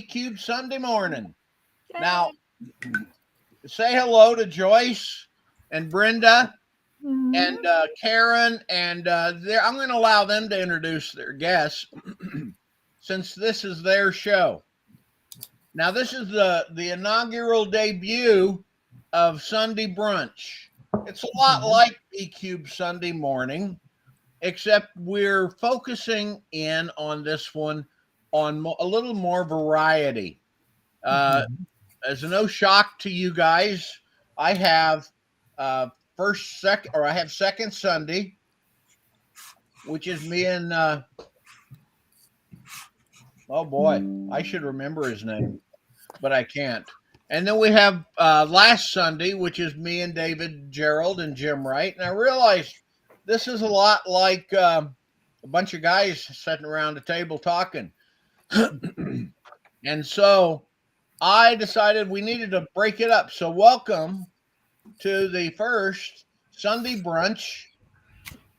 Cube Sunday morning. Yay. Now, say hello to Joyce and Brenda and Karen, and I'm going to allow them to introduce their guests since this is their show. Now, this is the inaugural debut of Sunday Brunch. It's a lot like B Cube Sunday morning, except we're focusing in on this one on a little more variety. As no shock to you guys, I have I have second Sunday, which is me and oh boy, I should remember his name, but I can't. And then we have last Sunday, which is me and David Gerald and Jim Wright. And I realized this is a lot like a bunch of guys sitting around a table talking. And so I decided we needed to break it up. So welcome to the first Sunday brunch.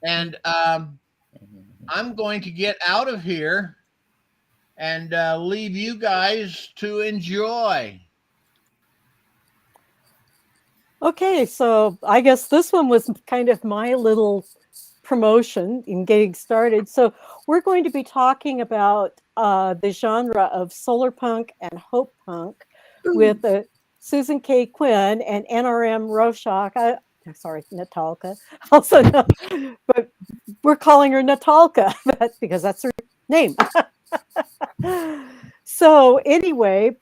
And I'm going to get out of here and leave you guys to enjoy. Okay, so I guess this one was kind of my little promotion in getting started. So we're going to be talking about the genre of solar punk and hope punk with Susan K. Quinn and NRM Roshak. Sorry, Natalka. Also, but we're calling her Natalka because that's her name. So anyway,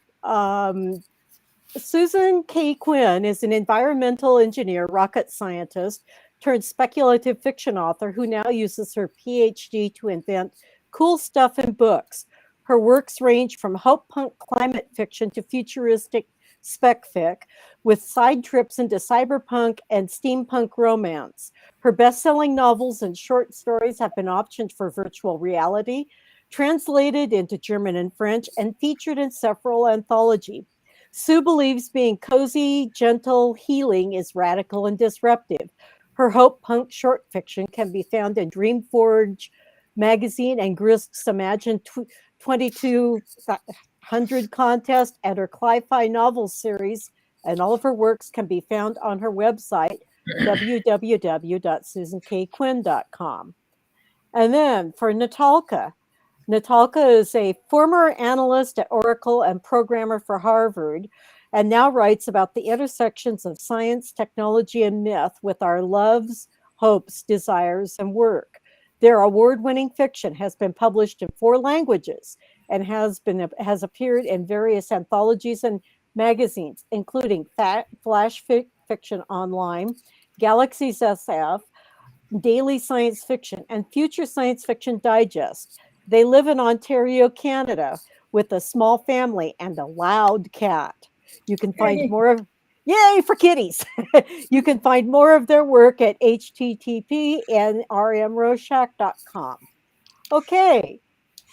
Susan K. Quinn is an environmental engineer, rocket scientist, turned speculative fiction author who now uses her PhD to invent cool stuff in books. Her works range from hope punk climate fiction to futuristic spec fic, with side trips into cyberpunk and steampunk romance. Her best-selling novels and short stories have been optioned for virtual reality, translated into German and French, and featured in several anthologies. Sue believes being cozy, gentle, healing is radical and disruptive. Her hope punk short fiction can be found in Dreamforge magazine and Grist's Imagine 2200 contest, and her Cli-Fi novel series, and all of her works can be found on her website, www.susankquinn.com. And then for Natalka. Natalka is a former analyst at Oracle and programmer for Harvard, and now writes about the intersections of science, technology, and myth with our loves, hopes, desires, and work. Their award-winning fiction has been published in 4 languages and has appeared in various anthologies and magazines, including Flash Fiction Online, Galaxy's SF, Daily Science Fiction, and Future Science Fiction Digest. They live in Ontario, Canada, with a small family and a loud cat. You can find more of Yay for kitties. You can find more of their work at http://nrmroshak.com. Okay,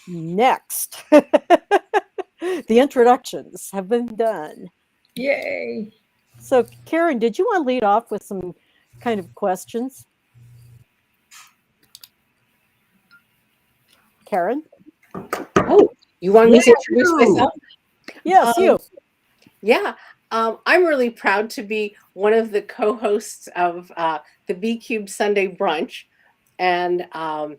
next. The introductions have been done. Yay. So, Karen, did you want to lead off with some kind of questions? Karen? Oh, you want me to introduce myself? Yes, you. Yeah. I'm really proud to be one of the co-hosts of the B Cube Sunday Brunch. And I'm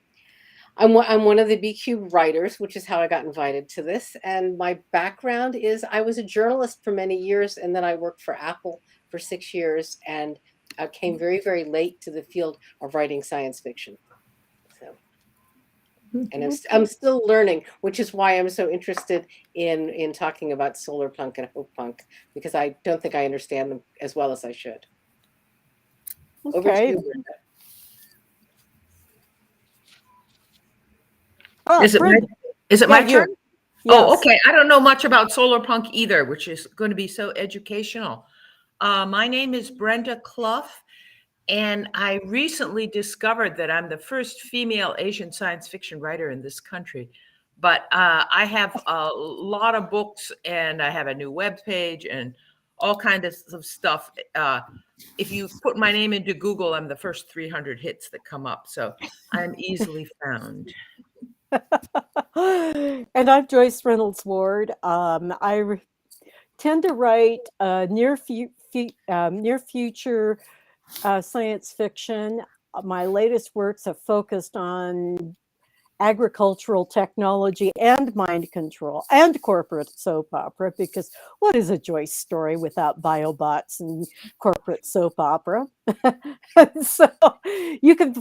one of the B Cube writers, which is how I got invited to this. And my background is I was a journalist for many years, and then I worked for Apple for 6 years, and I came very, very late to the field of writing science fiction. So, and I'm still learning, which is why I'm so interested in talking about solar punk and hope punk, because I don't think I understand them as well as I should. Okay. Over to you, Brenda. Is it my turn? Yes. Oh, okay. I don't know much about solar punk either, which is going to be so educational. My name is Brenda Clough, and I recently discovered that I'm the first female Asian science fiction writer in this country. But I have a lot of books, and I have a new webpage and all kinds of stuff. If you put my name into Google, I'm the first 300 hits that come up. So I'm easily found. And I'm Joyce Reynolds Ward. Tend to write near future science fiction. My latest works have focused on agricultural technology and mind control and corporate soap opera, because what is a Joyce story without biobots and corporate soap opera? So you can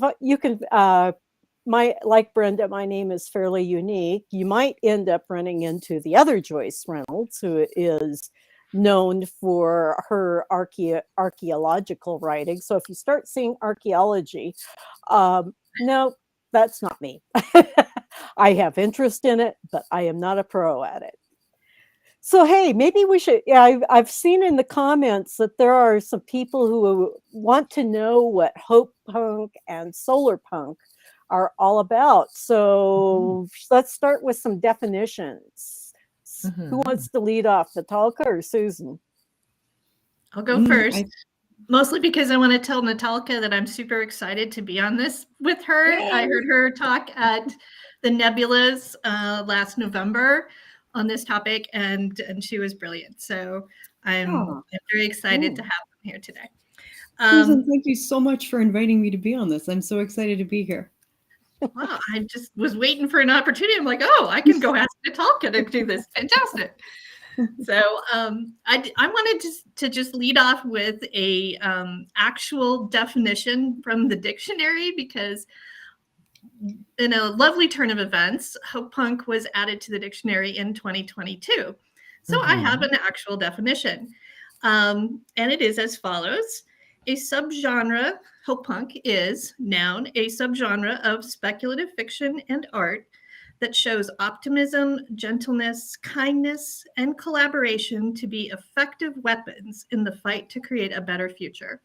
like Brenda, my name is fairly unique. You might end up running into the other Joyce Reynolds, who is known for her archaeological writing. So if you start seeing archaeology, no, that's not me. I have interest in it, but I am not a pro at it. So, hey, maybe we should. Yeah, I've seen in the comments that there are some people who want to know what hope punk and solar punk are all about. So let's start with some definitions. Who wants to lead off, Natalka or Susan? I'll go first. Mostly because I want to tell Natalka that I'm super excited to be on this with her. Yay. I heard her talk at the Nebulas last November on this topic, and she was brilliant. So I'm very excited to have them here today. Susan, thank you so much for inviting me to be on this. I'm so excited to be here. Wow, I just was waiting for an opportunity. I'm like, oh, I can go ask Natalka to do this. Fantastic. So I wanted to just lead off with a actual definition from the dictionary, because in a lovely turn of events, hope punk was added to the dictionary in 2022. So I have an actual definition, and it is as follows. A subgenre, hope punk is, noun, a subgenre of speculative fiction and art that shows optimism, gentleness, kindness, and collaboration to be effective weapons in the fight to create a better future.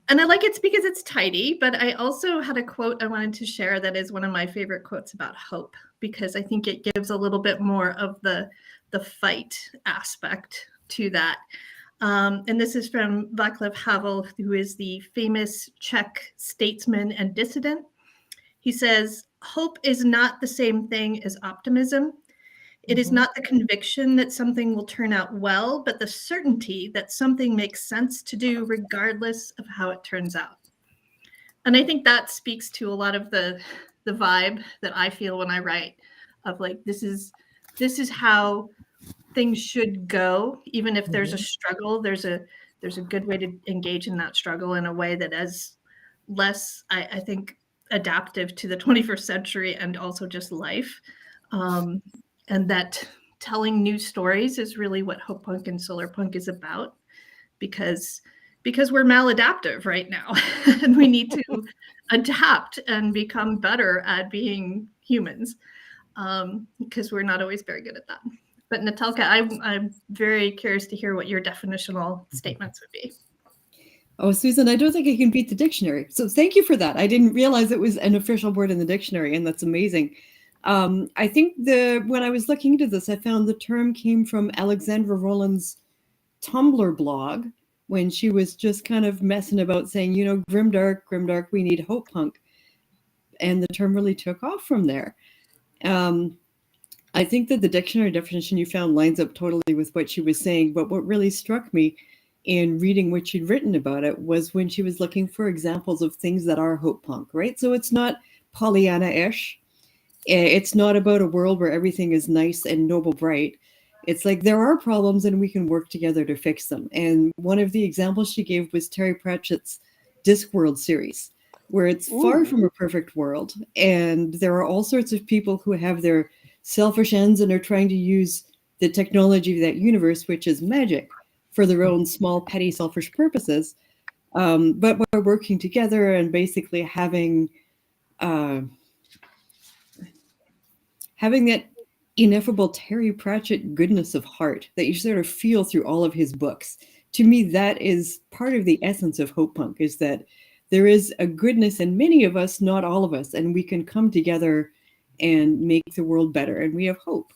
And I like it because it's tidy, but I also had a quote I wanted to share that is one of my favorite quotes about hope, because I think it gives a little bit more of the fight aspect to that. And this is from Václav Havel, who is the famous Czech statesman and dissident. He says, hope is not the same thing as optimism. It is not the conviction that something will turn out well, but the certainty that something makes sense to do regardless of how it turns out. And I think that speaks to a lot of the vibe that I feel when I write, of like, this is how things should go. Even if there's a struggle, there's a good way to engage in that struggle in a way that is less, I think, adaptive to the 21st century and also just life. And that telling new stories is really what hope punk and solar punk is about, because we're maladaptive right now and we need to adapt and become better at being humans, because we're not always very good at that. But Natalka, I'm very curious to hear what your definitional statements would be. Oh, Susan, I don't think I can beat the dictionary. So thank you for that. I didn't realize it was an official word in the dictionary, and that's amazing. I think when I was looking into this, I found the term came from Alexandra Rowland's Tumblr blog, when she was just kind of messing about saying, grimdark, we need hope punk. And the term really took off from there. I think that the dictionary definition you found lines up totally with what she was saying, but what really struck me in reading what she'd written about it was when she was looking for examples of things that are hope punk, right? So it's not Pollyanna-ish. It's not about a world where everything is nice and noble bright. It's like there are problems and we can work together to fix them. And one of the examples she gave was Terry Pratchett's Discworld series, where it's far from a perfect world. And there are all sorts of people who have their selfish ends and are trying to use the technology of that universe, which is magic, for their own small, petty, selfish purposes. But we're working together and basically having that ineffable Terry Pratchett goodness of heart that you sort of feel through all of his books. To me, that is part of the essence of hope punk, is that there is a goodness in many of us, not all of us, and we can come together and make the world better, and we have hope.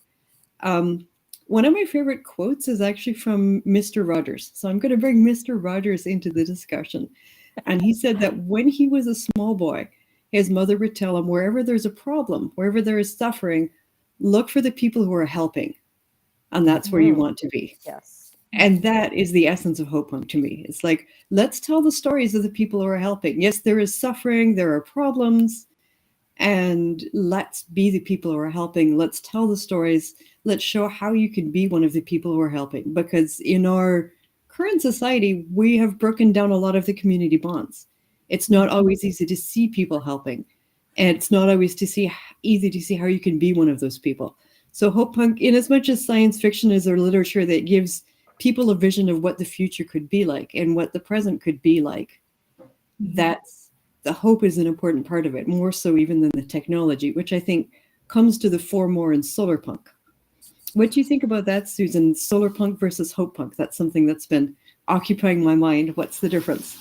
One of my favorite quotes is actually from Mr. Rogers. So I'm going to bring Mr. Rogers into the discussion. And he said that when he was a small boy, his mother would tell him, wherever there's a problem, wherever there is suffering, look for the people who are helping. And that's where you want to be. Yes. And that is the essence of hope punk to me. It's like, let's tell the stories of the people who are helping. Yes, there is suffering, there are problems, and let's be the people who are helping. Let's tell the stories. Let's show how you can be one of the people who are helping. Because in our current society, we have broken down a lot of the community bonds. It's not always easy to see people helping. And it's not always easy to see how you can be one of those people. So hope punk, in as much as science fiction is a literature that gives people a vision of what the future could be like and what the present could be like, that's the hope is an important part of it, more so even than the technology, which I think comes to the fore more in solar punk. What do you think about that, Susan? Solar punk versus hope punk? That's something that's been occupying my mind. What's the difference?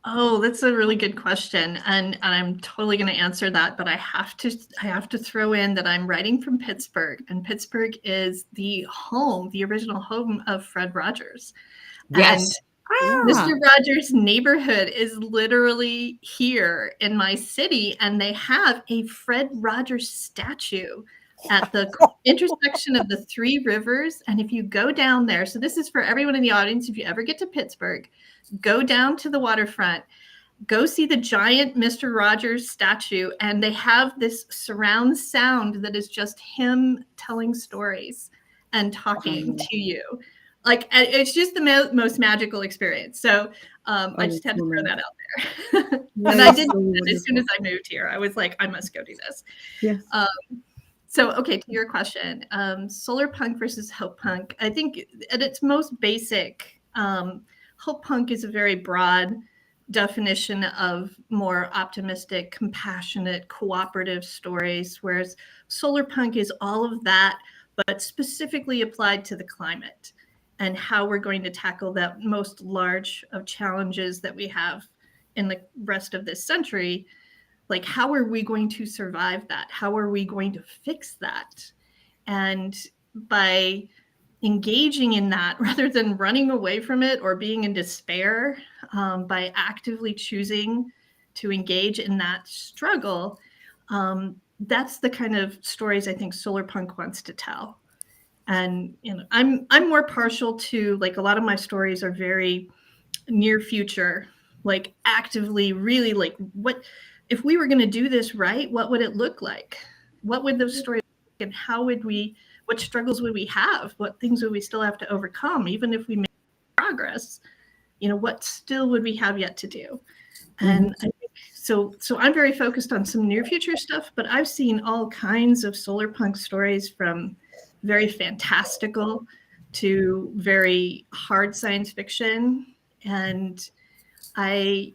Oh, that's a really good question, and I'm totally going to answer that. But I have to throw in that I'm writing from Pittsburgh, and Pittsburgh is the original home of Fred Rogers. Yes. And Mr. Rogers' neighborhood is literally here in my city, and they have a Fred Rogers statue at the intersection of the three rivers. And if you go down there, so this is for everyone in the audience, if you ever get to Pittsburgh, go down to the waterfront, go see the giant Mr. Rogers statue, and they have this surround sound that is just him telling stories and talking to you. Like, it's just the most magical experience. So I just had to throw that out there. And I did that as soon as I moved here. I was like, I must go do this. Yes. So, okay, to your question, solar punk versus hope punk. I think at its most basic, hope punk is a very broad definition of more optimistic, compassionate, cooperative stories, whereas solar punk is all of that, but specifically applied to the climate and how we're going to tackle that most large of challenges that we have in the rest of this century. Like, how are we going to survive that? How are we going to fix that? And by engaging in that rather than running away from it or being in despair, by actively choosing to engage in that struggle, that's the kind of stories I think solar punk wants to tell. And I'm more partial to, like, a lot of my stories are very near future, like actively really like, what if we were going to do this right, what would it look like? What would those stories look like, and how would we, what struggles would we have? What things would we still have to overcome? Even if we make progress, what still would we have yet to do? And I think so I'm very focused on some near future stuff, but I've seen all kinds of solar punk stories, from very fantastical to very hard science fiction. And I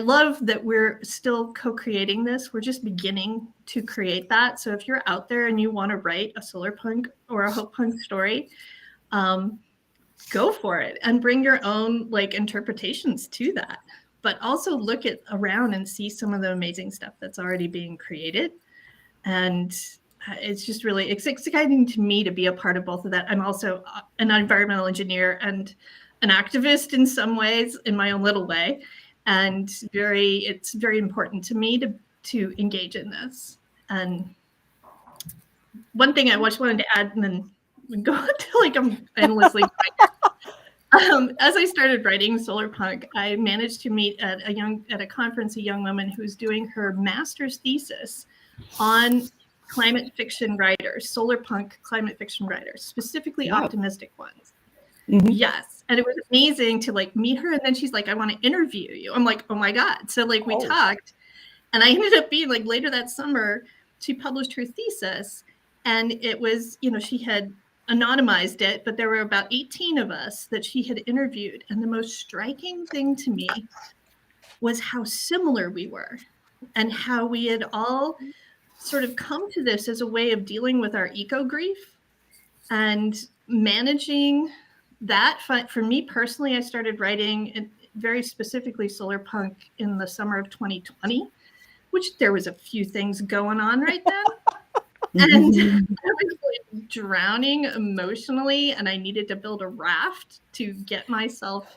love that we're still co-creating this. We're just beginning to create that. So if you're out there and you want to write a solar punk or a hope punk story, go for it and bring your own interpretations to that. But also look around and see some of the amazing stuff that's already being created. And it's just really, it's exciting to me to be a part of both of that. I'm also an environmental engineer and an activist in some ways, in my own little way. And it's very important to me to engage in this. And one thing I just wanted to add, and then we go to I'm endlessly as I started writing solar punk, I managed to meet at a conference a young woman who's doing her master's thesis on climate fiction writers, solar punk climate fiction writers, specifically optimistic ones. Yes. And it was amazing to meet her. And then she's like, I want to interview you. I'm like, oh my God. So we talked, and I ended up being later that summer, she published her thesis, and it was, she had anonymized it, but there were about 18 of us that she had interviewed. And the most striking thing to me was how similar we were, and how we had all sort of come to this as a way of dealing with our eco grief and managing that. For me personally, I started writing very specifically solar punk in the summer of 2020, which there was a few things going on right then. And I was drowning emotionally, and I needed to build a raft to get myself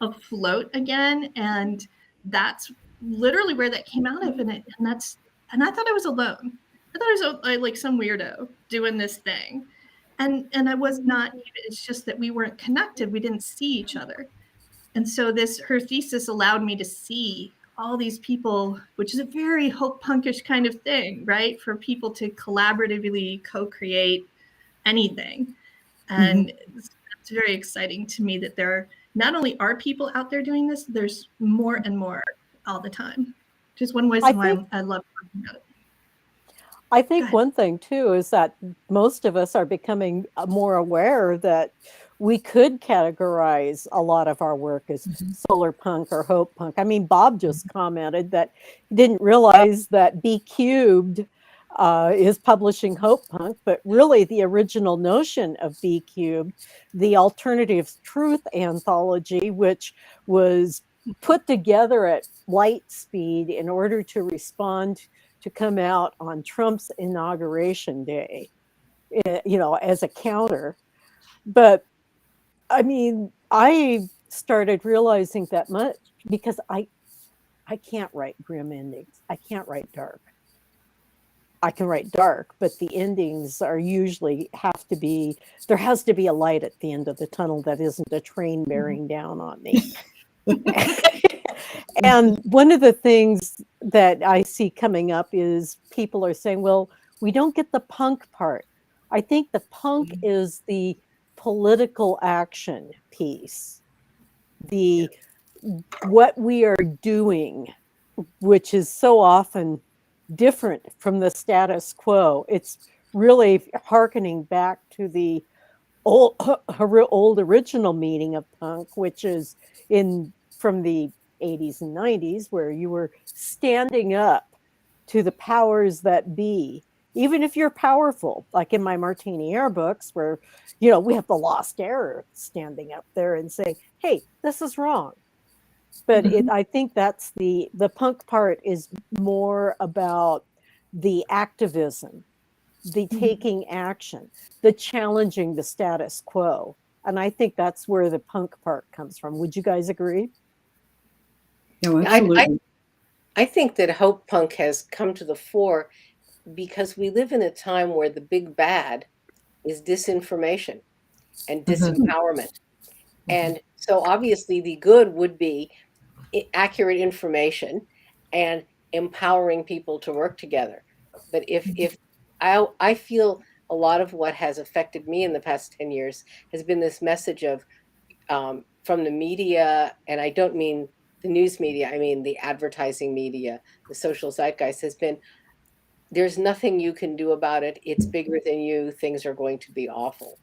afloat again. And that's literally where that came out of, and I thought I was alone. I thought I was like some weirdo doing this thing, and I was not. It's just that we weren't connected. We didn't see each other, and so her thesis allowed me to see all these people, which is a very hope punkish kind of thing, right? For people to collaboratively co-create anything, and it's very exciting to me that there not only are people out there doing this, there's more and more all the time. Just one reason why I love talking about it. I think one thing too is that most of us are becoming more aware that we could categorize a lot of our work as solar punk or hope punk. I mean, Bob just commented that he didn't realize that B Cubed is publishing hope punk, but really the original notion of B Cubed, the Alternative Truth anthology, which was put together at light speed in order to respond to come out on Trump's inauguration day, you know, as a counter. But I mean, I started realizing that much because I can't write grim endings. I can't write dark. I can write dark, but the endings are usually there has to be a light at the end of the tunnel that isn't a train bearing down on me. And one of the things that I see coming up is people are saying, well, we don't get the punk part. I think the punk is the political action piece, what we are doing, which is so often different from the status quo. It's really hearkening back to the old original meaning of punk, which is from the 80s and 90s, where you were standing up to the powers that be, even if you're powerful, like in my Martini Air books, where, you know, we have the Lost Era standing up there and saying, hey, this is wrong. But I think that's the punk part is more about the activism, the taking action, the challenging the status quo. And I think that's where the punk part comes from. Would you guys agree? No, absolutely. I think that hope punk has come to the fore because we live in a time where the big bad is disinformation and disempowerment. And so obviously the good would be accurate information and empowering people to work together. But if I feel a lot of what has affected me in the past 10 years has been this message of from the media, and I don't mean the news media, I mean the advertising media, the social zeitgeist, has been, there's nothing you can do about it. It's bigger than you. Things are going to be awful.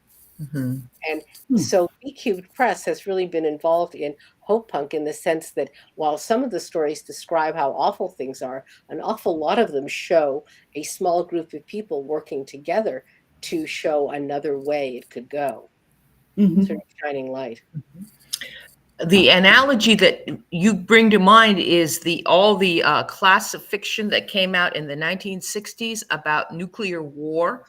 And so B Cubed Press has really been involved in hope punk in the sense that while some of the stories describe how awful things are, an awful lot of them show a small group of people working together to show another way it could go. Sort of shining light. The analogy that you bring to mind is all the class of fiction that came out in the 1960s about nuclear war.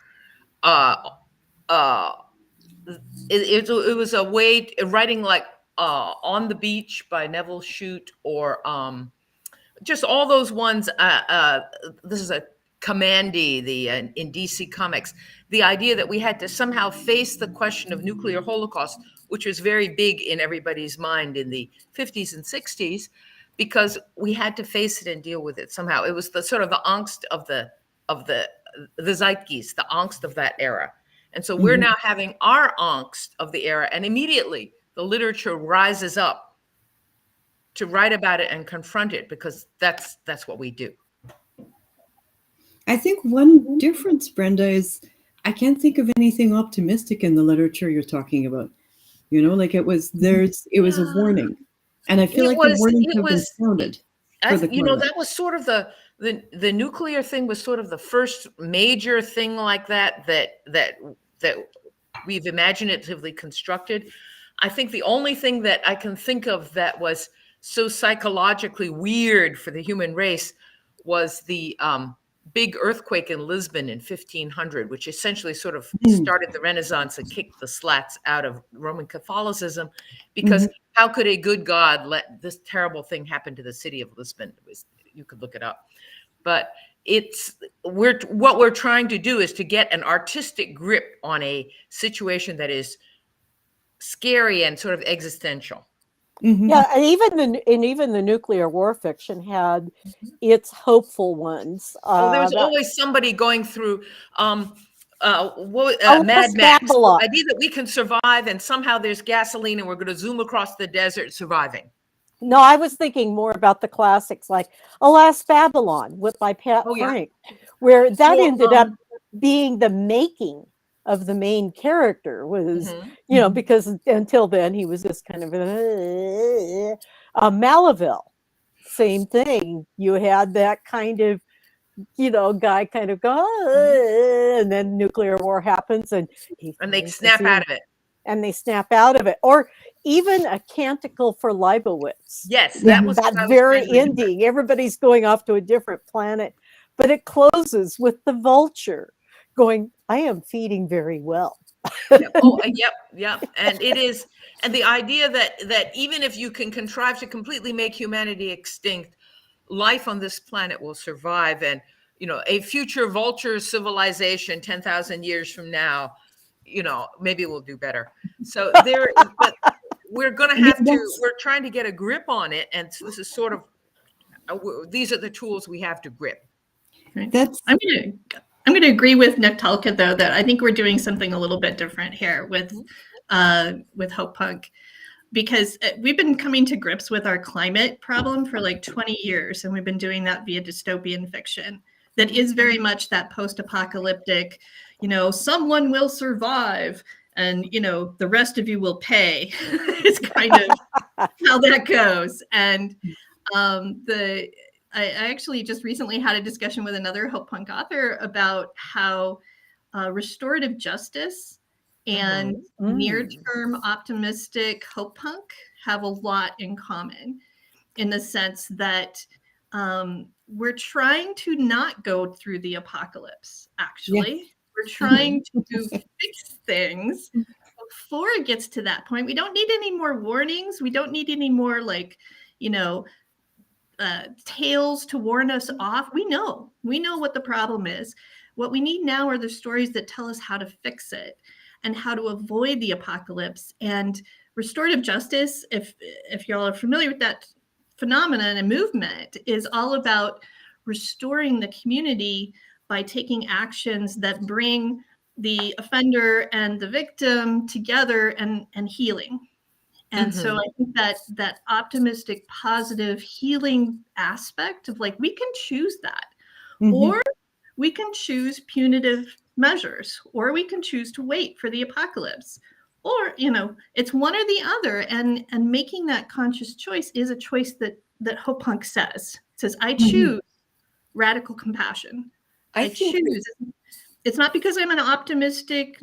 It was a way writing like On the Beach by Neville Shute, or just all those ones. This is a Commandy, in DC Comics. The idea that we had to somehow face the question of nuclear holocaust, which was very big in everybody's mind in the 50s and 60s, because we had to face it and deal with it somehow. It was the sort of the angst of the zeitgeist, the angst of that era. And so we're now having our angst of the era, and immediately the literature rises up to write about it and confront it, because that's what we do. I think one difference, Brenda, is I can't think of anything optimistic in the literature you're talking about. You know, like it was a warning. And I feel like the warnings have been sounded. That was sort of the nuclear thing was sort of the first major thing like that we've imaginatively constructed. I think the only thing that I can think of that was so psychologically weird for the human race was the big earthquake in Lisbon in 1500, which essentially sort of started the Renaissance and kicked the slats out of Roman Catholicism, because how could a good God let this terrible thing happen to the city of Lisbon? You could look it up. But what we're trying to do is to get an artistic grip on a situation that is scary and sort of existential. Yeah, and even the nuclear war fiction had its hopeful ones. There's always somebody going through Mad Max. Babylon. The idea that we can survive, and somehow there's gasoline, and we're going to zoom across the desert surviving. No, I was thinking more about the classics like Alas Babylon by Pat Frank, where that ended up being the making of the main character was, because until then he was just kind of Malaville, same thing. You had that kind of, guy kind of go, and then nuclear war happens and they snap out of it. And they snap out of it. Or even A Canticle for Leibowitz. Yes, that was that very ending. Everybody's going off to a different planet, but it closes with the vulture going, I am feeding very well. Yep. And it is, and the idea that even if you can contrive to completely make humanity extinct, life on this planet will survive. And, a future vulture civilization 10,000 years from now, maybe we'll do better. So but we're going to have to, we're trying to get a grip on it. And so this is sort of, these are the tools we have to grip. I'm going to agree with Natalka, though, that I think we're doing something a little bit different here with Hope Punk, because we've been coming to grips with our climate problem for like 20 years. And we've been doing that via dystopian fiction that is very much that post-apocalyptic, someone will survive and, the rest of you will pay. It's kind of how that goes. And I actually just recently had a discussion with another Hope Punk author about how restorative justice and near-term optimistic Hope Punk have a lot in common, in the sense that we're trying to not go through the apocalypse, actually. Yes. We're trying to fix things before it gets to that point. We don't need any more warnings. We don't need any more tales to warn us off. We know what the problem is. What we need now are the stories that tell us how to fix it and how to avoid the apocalypse. And restorative justice, if y'all are familiar with that phenomenon and movement, is all about restoring the community by taking actions that bring the offender and the victim together and healing. And so I think that optimistic, positive, healing aspect of like, we can choose that, or we can choose punitive measures, or we can choose to wait for the apocalypse, or, it's one or the other. And making that conscious choice is a choice that Hope Punk says. It says, I choose radical compassion. I choose. It's not because I'm an optimistic,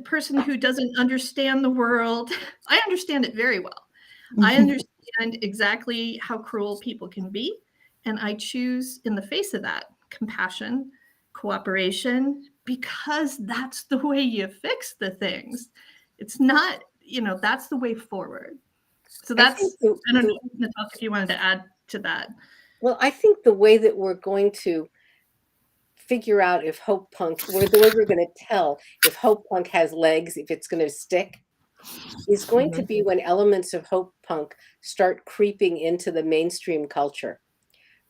person who doesn't understand the world. I understand it very well. I understand exactly how cruel people can be. And I choose, in the face of that, compassion, cooperation, because that's the way you fix the things. It's not, that's the way forward. So that's, I don't know, Natalka, if you wanted to add to that. Well, I think the way that we're going to figure out if Hope Punk, the way we're going to tell if Hope Punk has legs, if it's going to stick, is going to be when elements of Hope Punk start creeping into the mainstream culture.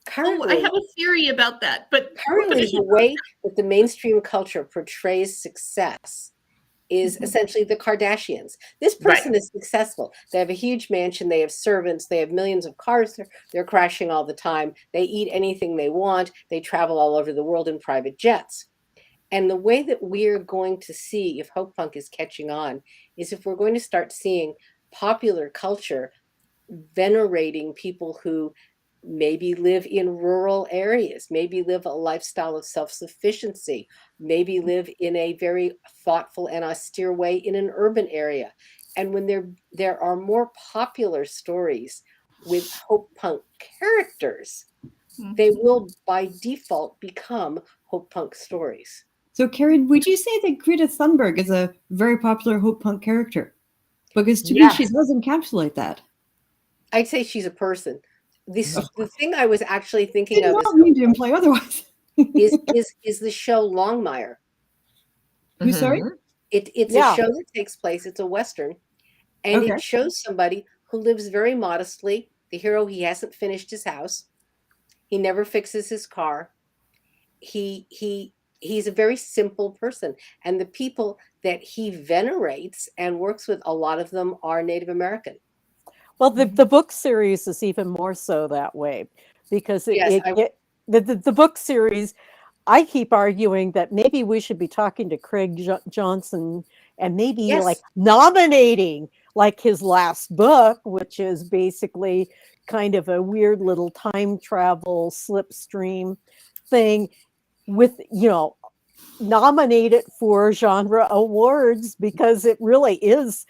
Currently, I have a theory about that, but currently the way that the mainstream culture portrays success is essentially the Kardashians. This person is successful. They have a huge mansion. They have servants. They have millions of cars. They're crashing all the time. They eat anything they want. They travel all over the world in private jets. And the way that we're going to see if Hope Punk is catching on is if we're going to start seeing popular culture venerating people who maybe live in rural areas, maybe live a lifestyle of self-sufficiency, maybe live in a very thoughtful and austere way in an urban area. And when there are more popular stories with Hope Punk characters, they will by default become hope punk stories. So, Karen, would you say that Greta Thunberg is a very popular hope punk character? Because to me, she Yes. does encapsulate that. I'd say she's a person. The thing I was actually thinking Did of not mean to imply otherwise. is the show Longmire. Who, sorry? It's Yeah. a show that takes place, it's a Western, and Okay. it shows somebody who lives very modestly. The hero, he hasn't finished his house. He never fixes his car. He's a very simple person. And the people that he venerates and works with, a lot of them are Native American. Well, the book series is even more so that way, because the book series, I keep arguing that maybe we should be talking to Craig Johnson and maybe Yes. like nominating like his last book, which is basically kind of a weird little time travel slipstream thing, with, you know, nominate it for genre awards, because it really is,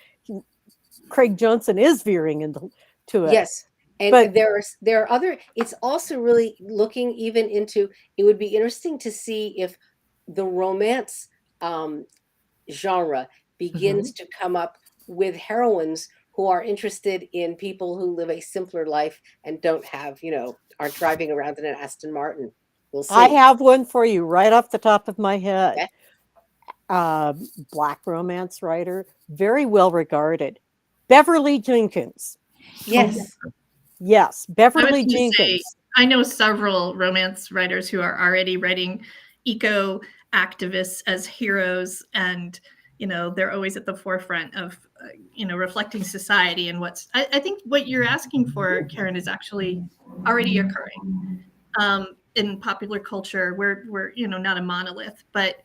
Craig Johnson is veering into it. Yes. And But there are other, it's also really looking even into, it would be interesting to see if the romance genre begins to come up with heroines who are interested in people who live a simpler life and don't have, aren't driving around in an Aston Martin. We'll see. I have one for you right off the top of my head. Okay. Black romance writer, very well regarded, Beverly Jenkins. Yes. Yes, I was Beverly gonna say, Jenkins. I know several romance writers who are already writing eco activists as heroes, and they're always at the forefront of reflecting society. And I think what you're asking for, Karen, is actually already occurring in popular culture. We're not a monolith, but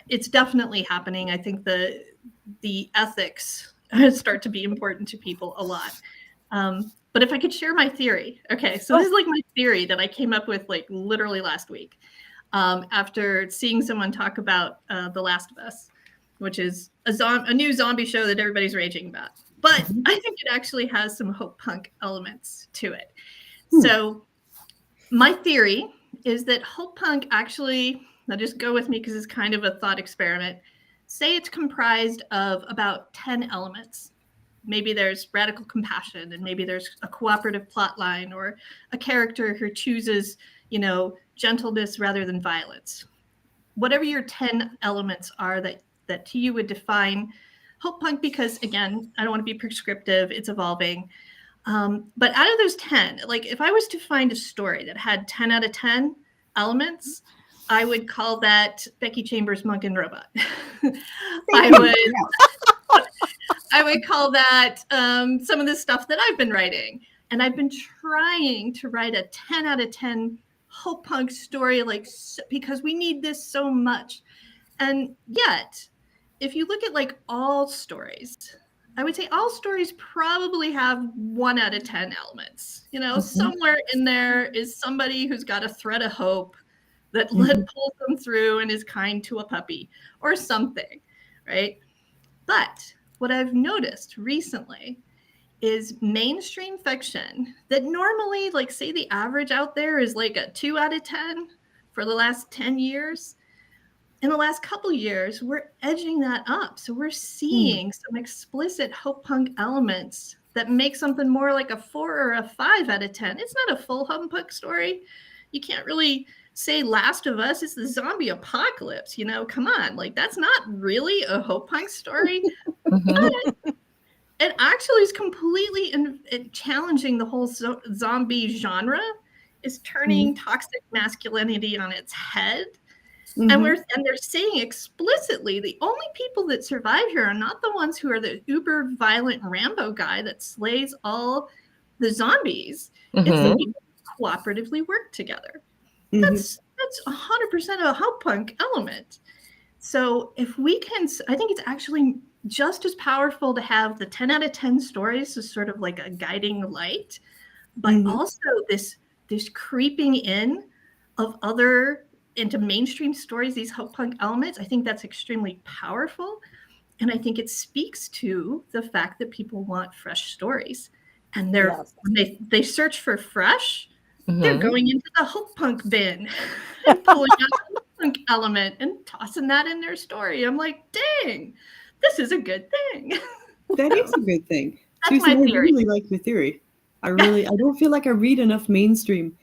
it's definitely happening. I think the ethics start to be important to people a lot. But if I could share my theory. Okay, so this is like my theory that I came up with like literally last week after seeing someone talk about The Last of Us, which is a new zombie show that everybody's raging about. But I think it actually has some hope punk elements to it. So my theory is that hope punk actually, now just go with me because it's kind of a thought experiment. Say it's comprised of about 10 elements. Maybe there's radical compassion, and maybe there's a cooperative plot line, or a character who chooses, gentleness rather than violence. Whatever your 10 elements are that to you would define hope punk, because again, I don't want to be prescriptive, it's evolving. But out of those 10, like if I was to find a story that had 10 out of 10 elements, I would call that Becky Chambers' Monk and Robot. I would call that some of the stuff that I've been writing. And I've been trying to write a 10 out of 10 hope punk story, because we need this so much. And yet, if you look at like all stories, I would say all stories probably have 1 out of 10 elements. Somewhere in there is somebody who's got a thread of hope that pulls them through and is kind to a puppy or something, right? But what I've noticed recently is mainstream fiction that normally, like, say the average out there is like a 2 out of 10 for the last 10 years. In the last couple years, we're edging that up. So we're seeing some explicit hope punk elements that make something more like a 4 or a 5 out of 10. It's not a full hope punk story. You can't really say Last of Us is the zombie apocalypse. Come on, like that's not really a hope punk story. But it actually is completely challenging the whole zombie genre, is turning toxic masculinity on its head. And they're saying explicitly the only people that survive here are not the ones who are the uber violent Rambo guy that slays all the zombies. It's the people who cooperatively work together. That's 100% a hope punk element. So if we can, I think it's actually just as powerful to have the 10 out of 10 stories as sort of like a guiding light, but also this creeping in of other into mainstream stories, these hope punk elements. I think that's extremely powerful. And I think it speaks to the fact that people want fresh stories. And they search for fresh, They're going into the hope punk bin and pulling out the hope punk element and tossing that in their story. I'm like, dang, this is a good thing. That is a good thing. That's Susan, my I theory. really like your theory. I don't feel like I read enough mainstream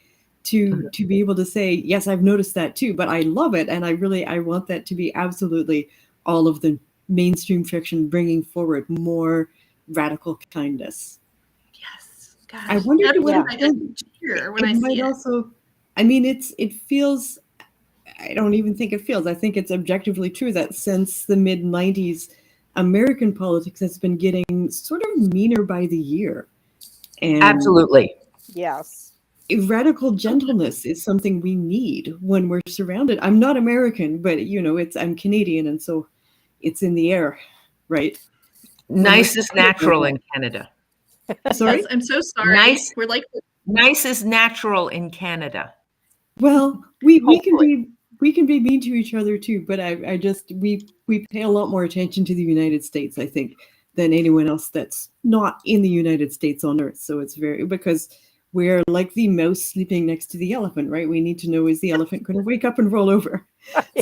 to be able to say, yes, I've noticed that too, but I love it. And I want that to be absolutely all of the mainstream fiction bringing forward more radical kindness. Yes, gosh. I wonder to what Yeah. I just cheer when I it might see it. also, I mean, it feels, I don't even think it feels, I think it's objectively true that since the mid 90s, American politics has been getting sort of meaner by the year. And Absolutely. Yes. radical gentleness is something we need when we're surrounded. I'm not American, but I'm Canadian, and so it's in the air, right? Nice is natural in Canada. Sorry? Yes, I'm so sorry. Nice. We're like, Nice is natural in Canada. Well, we can Hopefully. be mean to each other too, but I just we pay a lot more attention to the United States, I think, than anyone else that's not in the United States on Earth. So it's because we're like the mouse sleeping next to the elephant, right? We need to know, is the elephant going to wake up and roll over?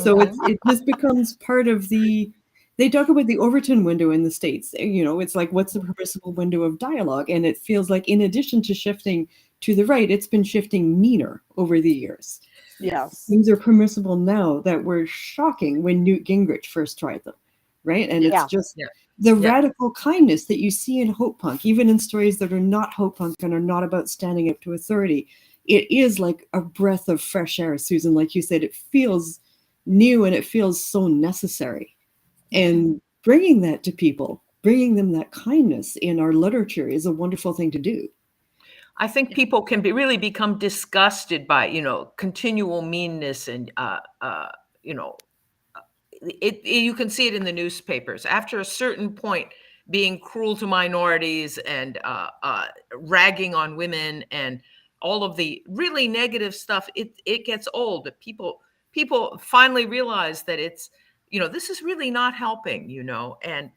So it just becomes part of the. They talk about the Overton window in the States. It's like, what's the permissible window of dialogue? And it feels like, in addition to shifting to the right, it's been shifting meaner over the years. Yes. Things are permissible now that were shocking when Newt Gingrich first tried them, right? And it's just the radical kindness that you see in hope punk, even in stories that are not hope punk and are not about standing up to authority. It is like a breath of fresh air, Susan. Like you said, it feels new and it feels so necessary. And bringing that to people, bringing them that kindness in our literature is a wonderful thing to do. I think people can really become disgusted by, continual meanness and, you can see it in the newspapers. After a certain point, being cruel to minorities and ragging on women and all of the really negative stuff, it gets old. People finally realize that it's, this is really not helping, and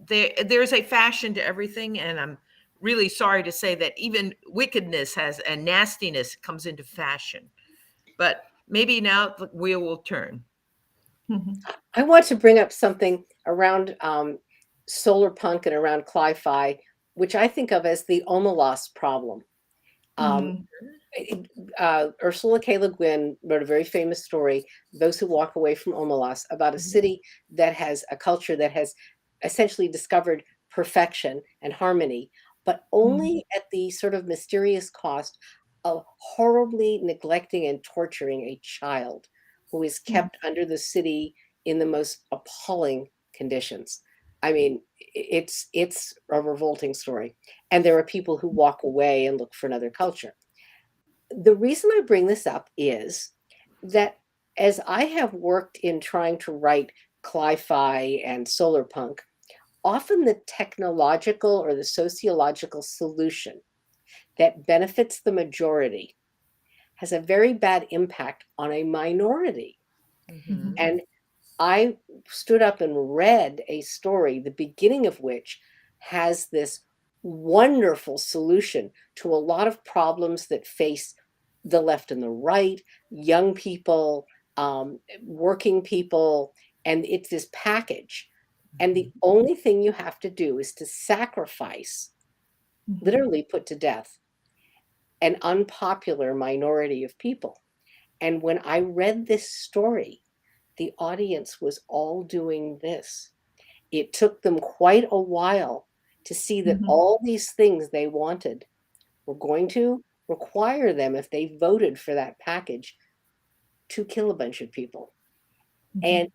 there's a fashion to everything. And I'm really sorry to say that even wickedness and nastiness comes into fashion. But maybe now the wheel will turn. I want to bring up something around solar punk and around cli-fi, which I think of as the Omelas problem. Ursula K. Le Guin wrote a very famous story, Those Who Walk Away from Omelas, about a city that has a culture that has essentially discovered perfection and harmony, but only at the sort of mysterious cost of horribly neglecting and torturing a child who is kept under the city in the most appalling conditions. I mean, it's a revolting story. And there are people who walk away and look for another culture. The reason I bring this up is that as I have worked in trying to write cli-fi and solar punk, often the technological or the sociological solution that benefits the majority has a very bad impact on a minority. And I stood up and read a story, the beginning of which has this wonderful solution to a lot of problems that face the left and the right, young people, working people, and it's this package. And the only thing you have to do is to sacrifice, literally put to death, an unpopular minority of people. And when I read this story, the audience was all doing this. It took them quite a while to see that all these things they wanted were going to require them, if they voted for that package, to kill a bunch of people. And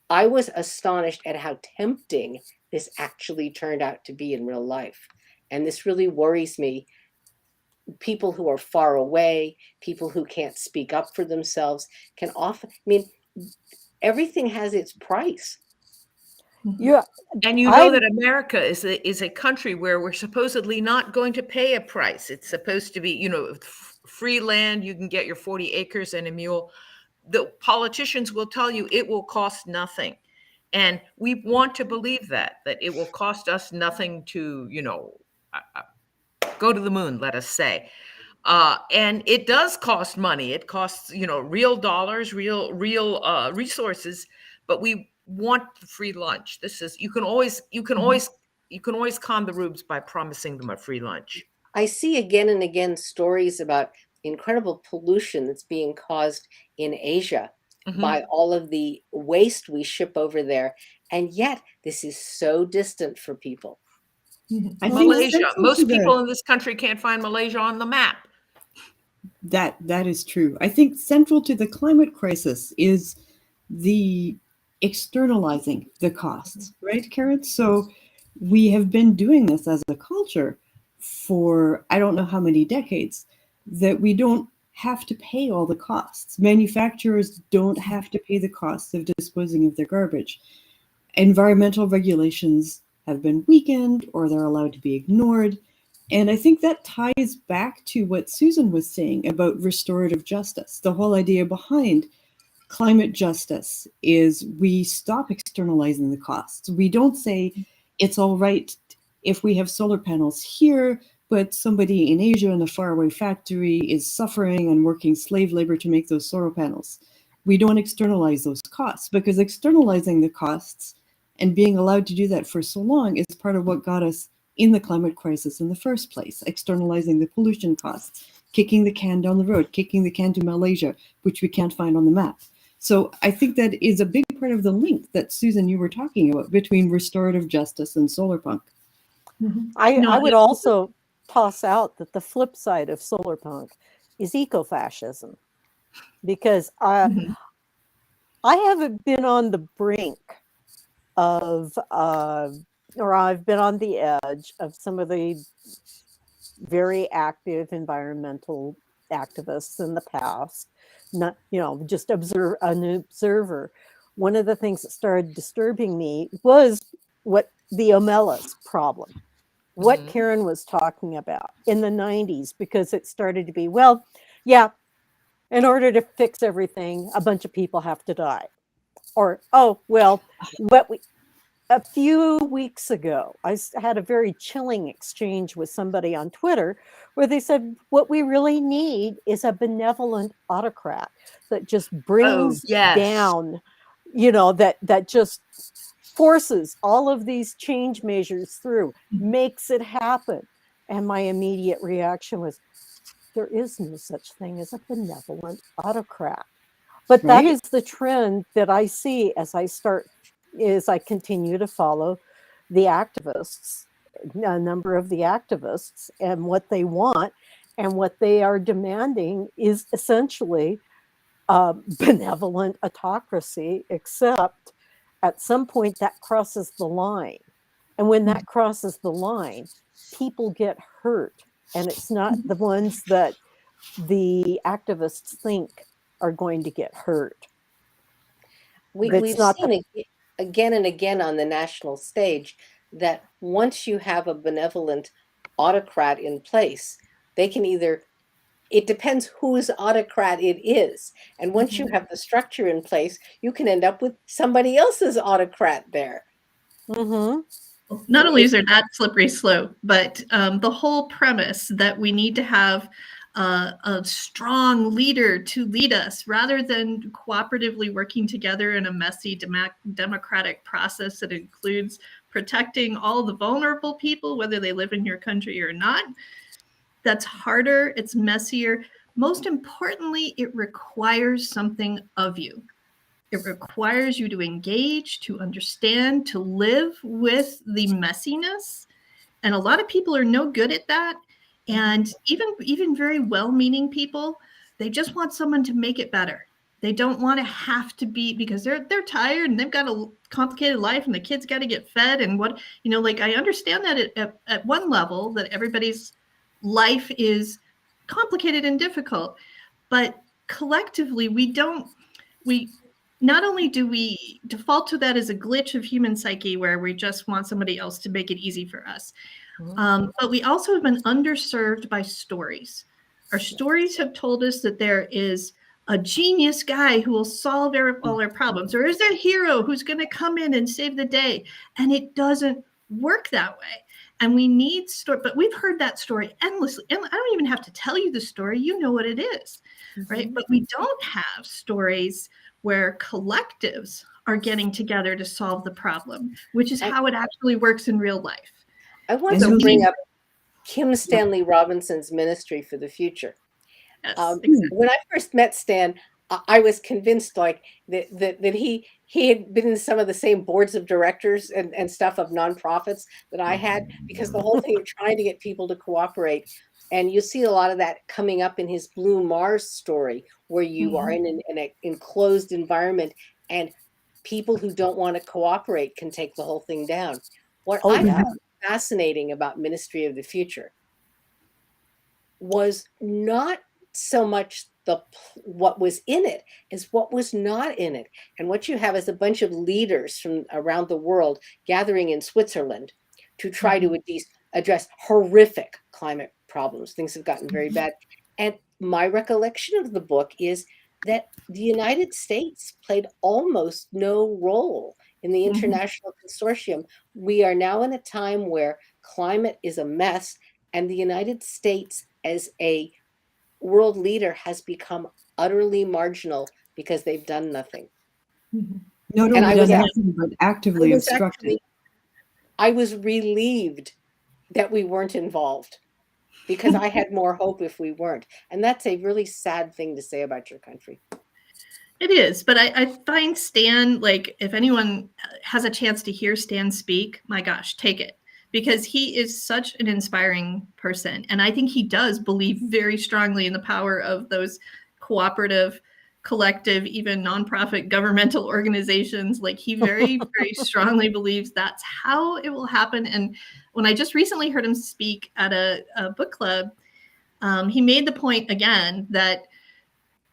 I was astonished at how tempting this actually turned out to be in real life. And this really worries me. People who are far away, people who can't speak up for themselves can often, I mean, everything has its price. Yeah. And that America is a country where we're supposedly not going to pay a price. It's supposed to be, free land. You can get your 40 acres and a mule. The politicians will tell you it will cost nothing. And we want to believe that it will cost us nothing to, go to the moon, let us say. And it does cost money. It costs, real dollars, real resources, but we want the free lunch. You can always calm the rubes by promising them a free lunch. I see again and again stories about incredible pollution that's being caused in Asia by all of the waste we ship over there. And yet this is so distant for people. I think Malaysia. central to Most people in this country can't find Malaysia on the map. that is true. I think central to the climate crisis is the externalizing the costs, right, Karen? So we have been doing this as a culture for I don't know how many decades, that we don't have to pay all the costs. Manufacturers don't have to pay the costs of disposing of their garbage. Environmental regulations have been weakened or they're allowed to be ignored. And I think that ties back to what Susan was saying about restorative justice. The whole idea behind climate justice is we stop externalizing the costs. We don't say it's all right if we have solar panels here, but somebody in Asia in a faraway factory is suffering and working slave labor to make those solar panels. We don't externalize those costs, because externalizing the costs and being allowed to do that for so long is part of what got us in the climate crisis in the first place, externalizing the pollution costs, kicking the can down the road, kicking the can to Malaysia, which we can't find on the map. So I think that is a big part of the link that, Susan, you were talking about between restorative justice and solar punk. I would also toss out that the flip side of solar punk is eco-fascism, because I haven't been on the brink of, or I've been on the edge of some of the very active environmental activists in the past. Not, just an observer. One of the things that started disturbing me was what the Omelas problem, what Karen was talking about in the 90s, because it started to be, well, yeah, in order to fix everything, a bunch of people have to die. Or, oh, well, a few weeks ago, I had a very chilling exchange with somebody on Twitter where they said, what we really need is a benevolent autocrat that just brings down, that just forces all of these change measures through, makes it happen. And my immediate reaction was, there is no such thing as a benevolent autocrat. But that is the trend that I see as I continue to follow the activists, a number of the activists, and what they want and what they are demanding is essentially benevolent autocracy, except at some point that crosses the line. And when that crosses the line, people get hurt. And it's not the ones that the activists think are going to get hurt. We've seen again and again on the national stage that once you have a benevolent autocrat in place, they can it depends whose autocrat it is. And once you have the structure in place, you can end up with somebody else's autocrat there. Not only is there that slippery slope, but the whole premise that we need to have a strong leader to lead us rather than cooperatively working together in a messy democratic process that includes protecting all the vulnerable people, whether they live in your country or not. That's harder, it's messier. Most importantly, it requires something of you. It requires you to engage, to understand, to live with the messiness. And a lot of people are no good at that. And even very well-meaning people, they just want someone to make it better. They don't want to have to be, because they're tired and they've got a complicated life and the kids got to get fed and what, I understand that at one level that everybody's life is complicated and difficult, but collectively we not only do we default to that as a glitch of human psyche where we just want somebody else to make it easy for us, but we also have been underserved by stories. Our stories have told us that there is a genius guy who will solve all our problems, or is there a hero who's going to come in and save the day? And it doesn't work that way. And we need story, but we've heard that story endlessly. And I don't even have to tell you the story. You know what it is, right? But we don't have stories where collectives are getting together to solve the problem, which is how it actually works in real life. I want And to so bring up Kim Stanley Robinson's Ministry for the Future. Yes, exactly. When I first met Stan, I was convinced like that he had been in some of the same boards of directors and stuff of nonprofits that I had, because the whole thing of trying to get people to cooperate. And you see a lot of that coming up in his Blue Mars story, where you are in an enclosed environment and people who don't want to cooperate can take the whole thing down. What I found fascinating about Ministry of the Future was not so much what was in it as what was not in it. And what you have is a bunch of leaders from around the world gathering in Switzerland to try to address horrific climate problems. Things have gotten very bad. And my recollection of the book is that the United States played almost no role in the international consortium. We are now in a time where climate is a mess, and the United States as a world leader has become utterly marginal because they've done nothing. Not And only I was done nothing, but actively obstructed. I was relieved that we weren't involved, because I had more hope if we weren't. And that's a really sad thing to say about your country. It is, but I find Stan, like, if anyone has a chance to hear Stan speak, my gosh, take it. Because he is such an inspiring person. And I think he does believe very strongly in the power of those cooperative, collective, even nonprofit governmental organizations. Like, he very, very strongly believes that's how it will happen. And when I just recently heard him speak at a book club, he made the point again that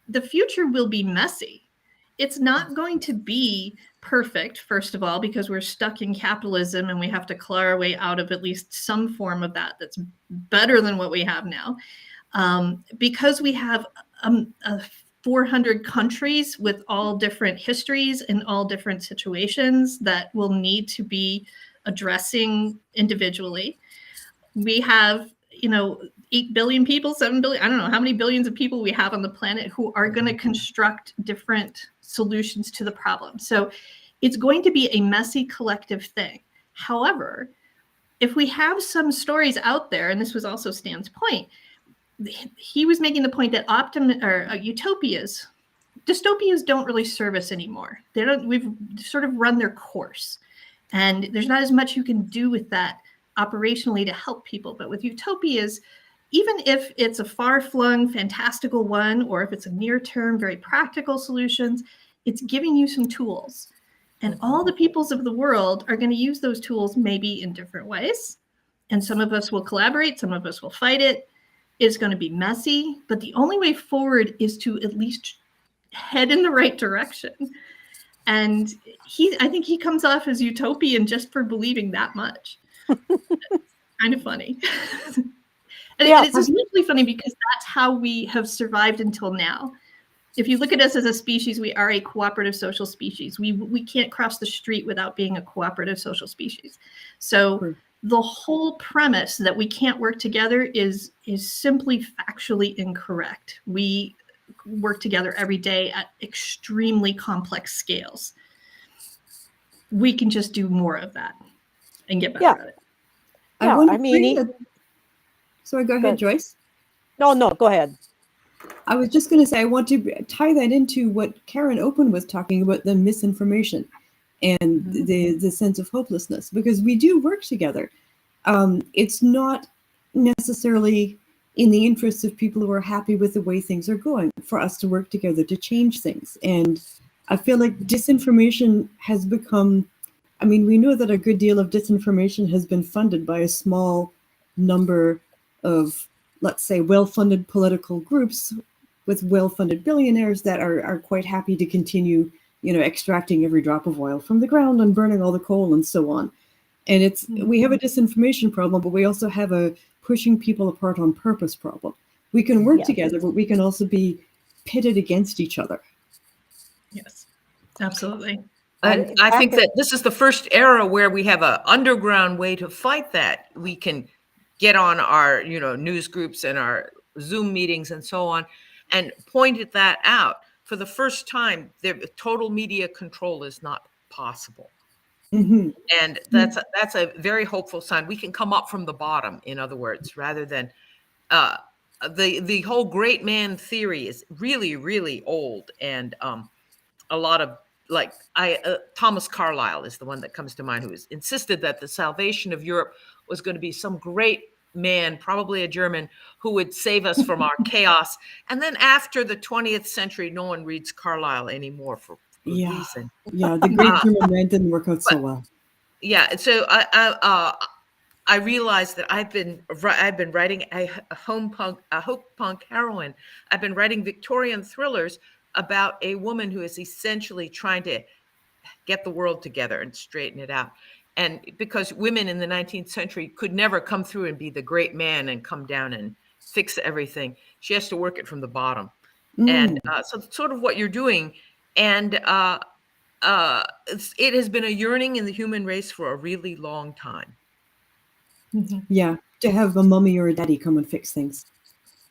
the future will be messy. It's not going to be perfect, first of all, because we're stuck in capitalism and we have to claw our way out of at least some form of that that's better than what we have now. Because we have 400 countries with all different histories and all different situations that will need to be addressing individually. We have, 8 billion people, 7 billion, I don't know how many billions of people we have on the planet who are going to construct different solutions to the problem. So it's going to be a messy collective thing. However, if we have some stories out there, and this was also Stan's point, he was making the point that utopias, dystopias don't really serve us anymore. We've sort of run their course, and there's not as much you can do with that operationally to help people. But with utopias, even if it's a far-flung, fantastical one, or if it's a near-term, very practical solutions, it's giving you some tools. And all the peoples of the world are going to use those tools maybe in different ways. And some of us will collaborate, some of us will fight it. It's going to be messy, but the only way forward is to at least head in the right direction. And I think he comes off as utopian just for believing that much. Kind of funny. And it's especially funny because that's how we have survived until now. If you look at us as a species, we are a cooperative social species. We can't cross the street without being a cooperative social species. So the whole premise that we can't work together is simply factually incorrect. We work together every day at extremely complex scales. We can just do more of that and get better at it. Sorry, go ahead, Joyce. No, go ahead. I was just going to say, I want to tie that into what Karen opened with, talking about the misinformation and the sense of hopelessness, because we do work together. It's not necessarily in the interests of people who are happy with the way things are going for us to work together to change things. And I feel like disinformation has become, we know that a good deal of disinformation has been funded by a small number of, let's say, well-funded political groups with well-funded billionaires that are quite happy to continue, extracting every drop of oil from the ground and burning all the coal and so on. And we have a disinformation problem, but we also have a pushing people apart on purpose problem. We can work together, but we can also be pitted against each other. Yes, absolutely. And I think that this is the first era where we have an underground way to fight that. We can get on our, news groups and our Zoom meetings and so on, and pointed that out. For the first time, total media control is not possible. Mm-hmm. And that's a very hopeful sign. We can come up from the bottom, in other words, rather than the whole great man theory is really, really old. And a lot of Thomas Carlyle is the one that comes to mind, who has insisted that the salvation of Europe was going to be some great man, probably a German, who would save us from our chaos. And then after the 20th century, no one reads Carlyle anymore for good reason. Yeah, the great German man didn't work out so well. Yeah, so I realized that I've been writing a hope punk heroine. I've been writing Victorian thrillers about a woman who is essentially trying to get the world together and straighten it out. And because women in the 19th century could never come through and be the great man and come down and fix everything, she has to work it from the bottom. And so sort of what you're doing. And it has been a yearning in the human race for a really long time. Yeah, to have a mommy or a daddy come and fix things.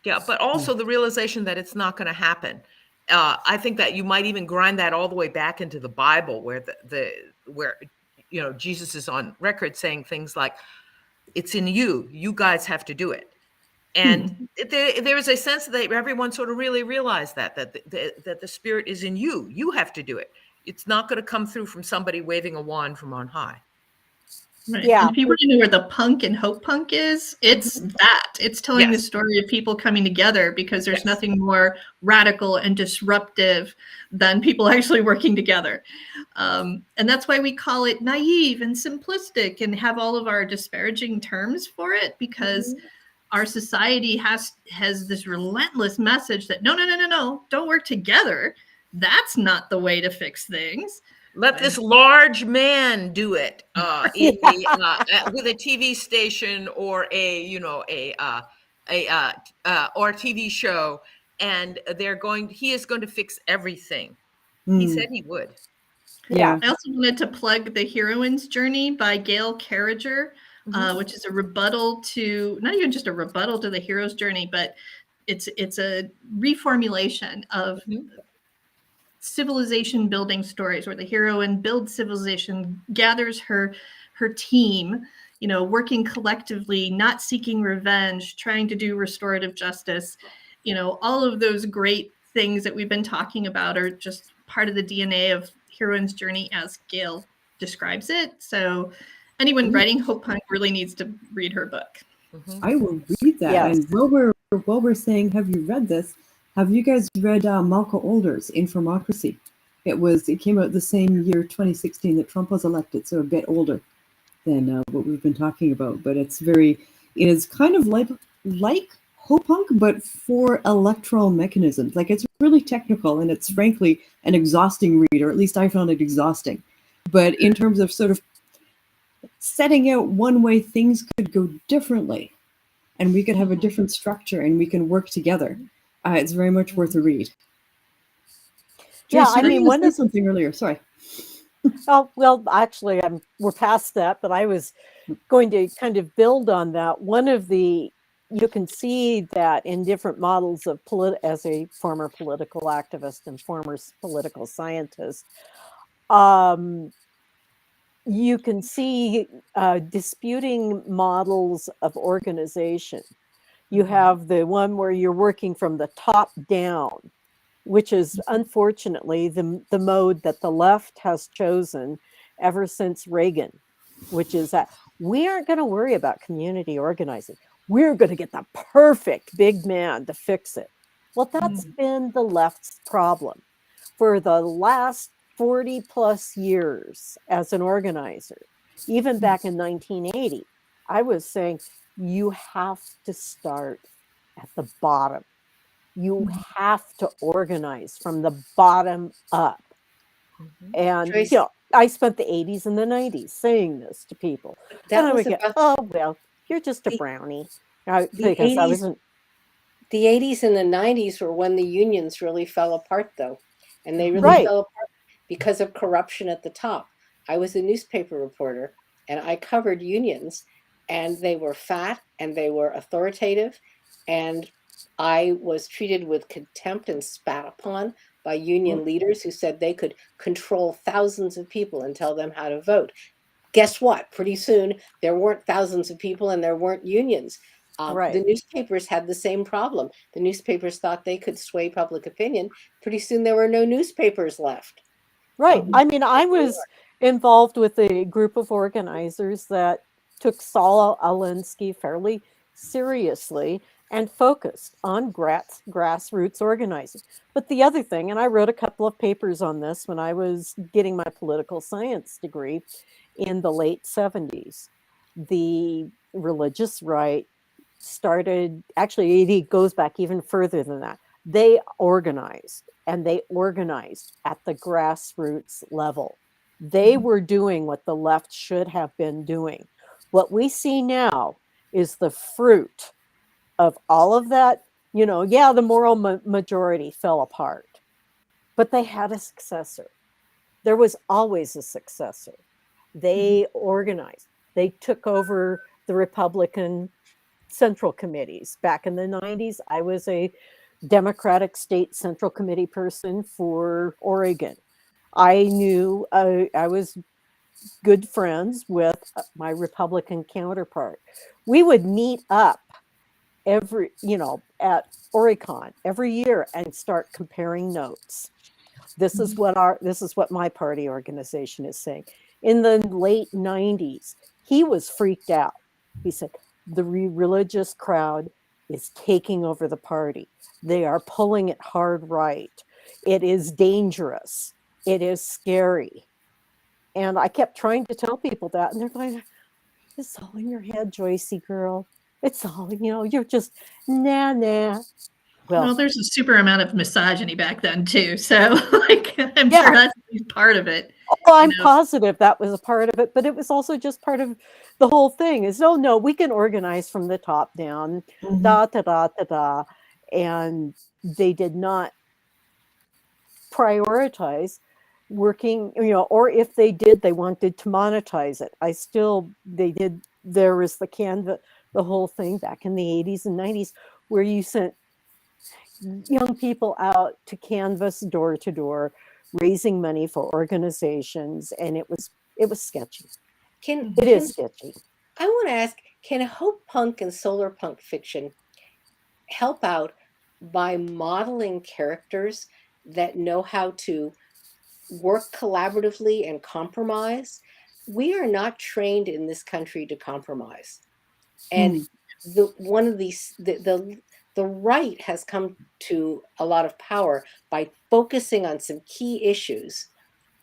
Yeah, but also the realization that it's not going to happen. I think that you might even grind that all the way back into the Bible, where where Jesus is on record saying things like, "It's in you. You guys have to do it." And there is a sense that everyone sort of really realized that the Spirit is in you. You have to do it. It's not going to come through from somebody waving a wand from on high. Right. Yeah. And if you want to know where the punk and hope punk is, it's that. It's telling the story of people coming together, because there's nothing more radical and disruptive than people actually working together. And that's why we call it naive and simplistic and have all of our disparaging terms for it, because our society has this relentless message that no, don't work together. That's not the way to fix things. Let this large man do it with a TV station or a TV show, and he is going to fix everything. He said he would. Yeah. I also wanted to plug The Heroine's Journey by Gail Carriger, which is a rebuttal to, not even just a rebuttal to the hero's journey, but it's a reformulation of civilization building stories, where the heroine builds civilization, gathers her team, working collectively, not seeking revenge, trying to do restorative justice. All of those great things that we've been talking about are just part of the DNA of Heroine's Journey as Gail describes it. So anyone writing hope punk really needs to read her book. I will read that. Yes. And while we're saying, have you read this? Have you guys read Malka Older's Infomocracy? It came out the same year, 2016, that Trump was elected, so a bit older than what we've been talking about. But it is kind of like hope punk, but for electoral mechanisms. Like, it's really technical, and it's frankly an exhausting read, or at least I found it exhausting. But in terms of sort of setting out one way things could go differently, and we could have a different structure, and we can work together. It's very much worth a read. Yeah, Joyce, I mean, one of something earlier. Sorry. Oh, well, actually, we're past that, but I was going to kind of build on that. You can see that in different models of as a former political activist and former political scientist, you can see disputing models of organization. You have the one where you're working from the top down, which is unfortunately the mode that the left has chosen ever since Reagan, which is that we aren't going to worry about community organizing. We're going to get the perfect big man to fix it. Well, that's been the left's problem for the last 40 plus years as an organizer. Even back in 1980, I was saying, you have to start at the bottom. You have to organize from the bottom up. And Joyce, I spent the 80s and the 90s saying this to people. that And I was would get, about oh, well, you're just a brownie. Because I wasn't. The 80s and the 90s were when the unions really fell apart, though. And they really Right. fell apart because of corruption at the top. I was a newspaper reporter and I covered unions, and they were fat and they were authoritative, and I was treated with contempt and spat upon by union leaders who said they could control thousands of people and tell them how to vote. Guess what? Pretty soon there weren't thousands of people and there weren't unions. Right. The newspapers had the same problem. The newspapers thought they could sway public opinion. Pretty soon there were no newspapers left. Right. I mean, I was involved with a group of organizers that took Saul Alinsky fairly seriously and focused on grassroots organizing. But the other thing, and I wrote a couple of papers on this when I was getting my political science degree in the late 70s, the religious right started, actually, it goes back even further than that. They organized, and they organized at the grassroots level. They were doing what the left should have been doing. What we see now is the fruit of all of that. You know, yeah, the moral majority fell apart, but they had a successor. There was always a successor. They organized. They took over the Republican Central Committees. Back in the 90s, I was a Democratic State Central Committee person for Oregon. I knew I was good friends with my Republican counterpart. We would meet up at Oricon every year and start comparing notes. This is what my party organization is saying. In the late 90s, he was freaked out. He said, the religious crowd is taking over the party. They are pulling it hard right. It is dangerous. It is scary. And I kept trying to tell people that, and they're going, it's all in your head, Joycey girl. It's all, you're just, nah. Well, there's a super amount of misogyny back then too. So I'm sure that's part of it. Oh, I'm positive that was a part of it, but it was also just part of the whole thing is, no, we can organize from the top down, da. And they did not prioritize working, or if they did, they wanted to monetize it. They did. There was the Canva, the whole thing back in the 80s and 90s where you sent young people out to canvass door to door, raising money for organizations, and it was sketchy. It is sketchy. I want to ask, can hope punk and solar punk fiction help out by modeling characters that know how to work collaboratively and compromise? We are not trained in this country to compromise. And the right has come to a lot of power by focusing on some key issues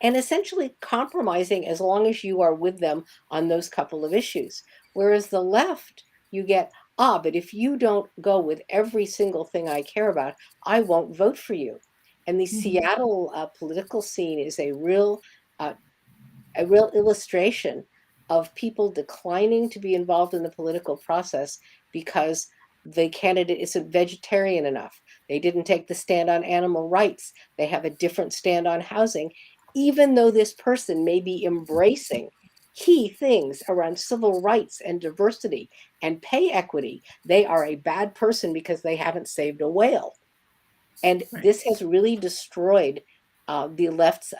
and essentially compromising as long as you are with them on those couple of issues. Whereas the left, you get, but if you don't go with every single thing I care about, I won't vote for you. And the Seattle political scene is a real illustration of people declining to be involved in the political process because the candidate isn't vegetarian enough. They didn't take the stand on animal rights. They have a different stand on housing, even though this person may be embracing key things around civil rights and diversity and pay equity. They are a bad person because they haven't saved a whale. And this has really destroyed the left's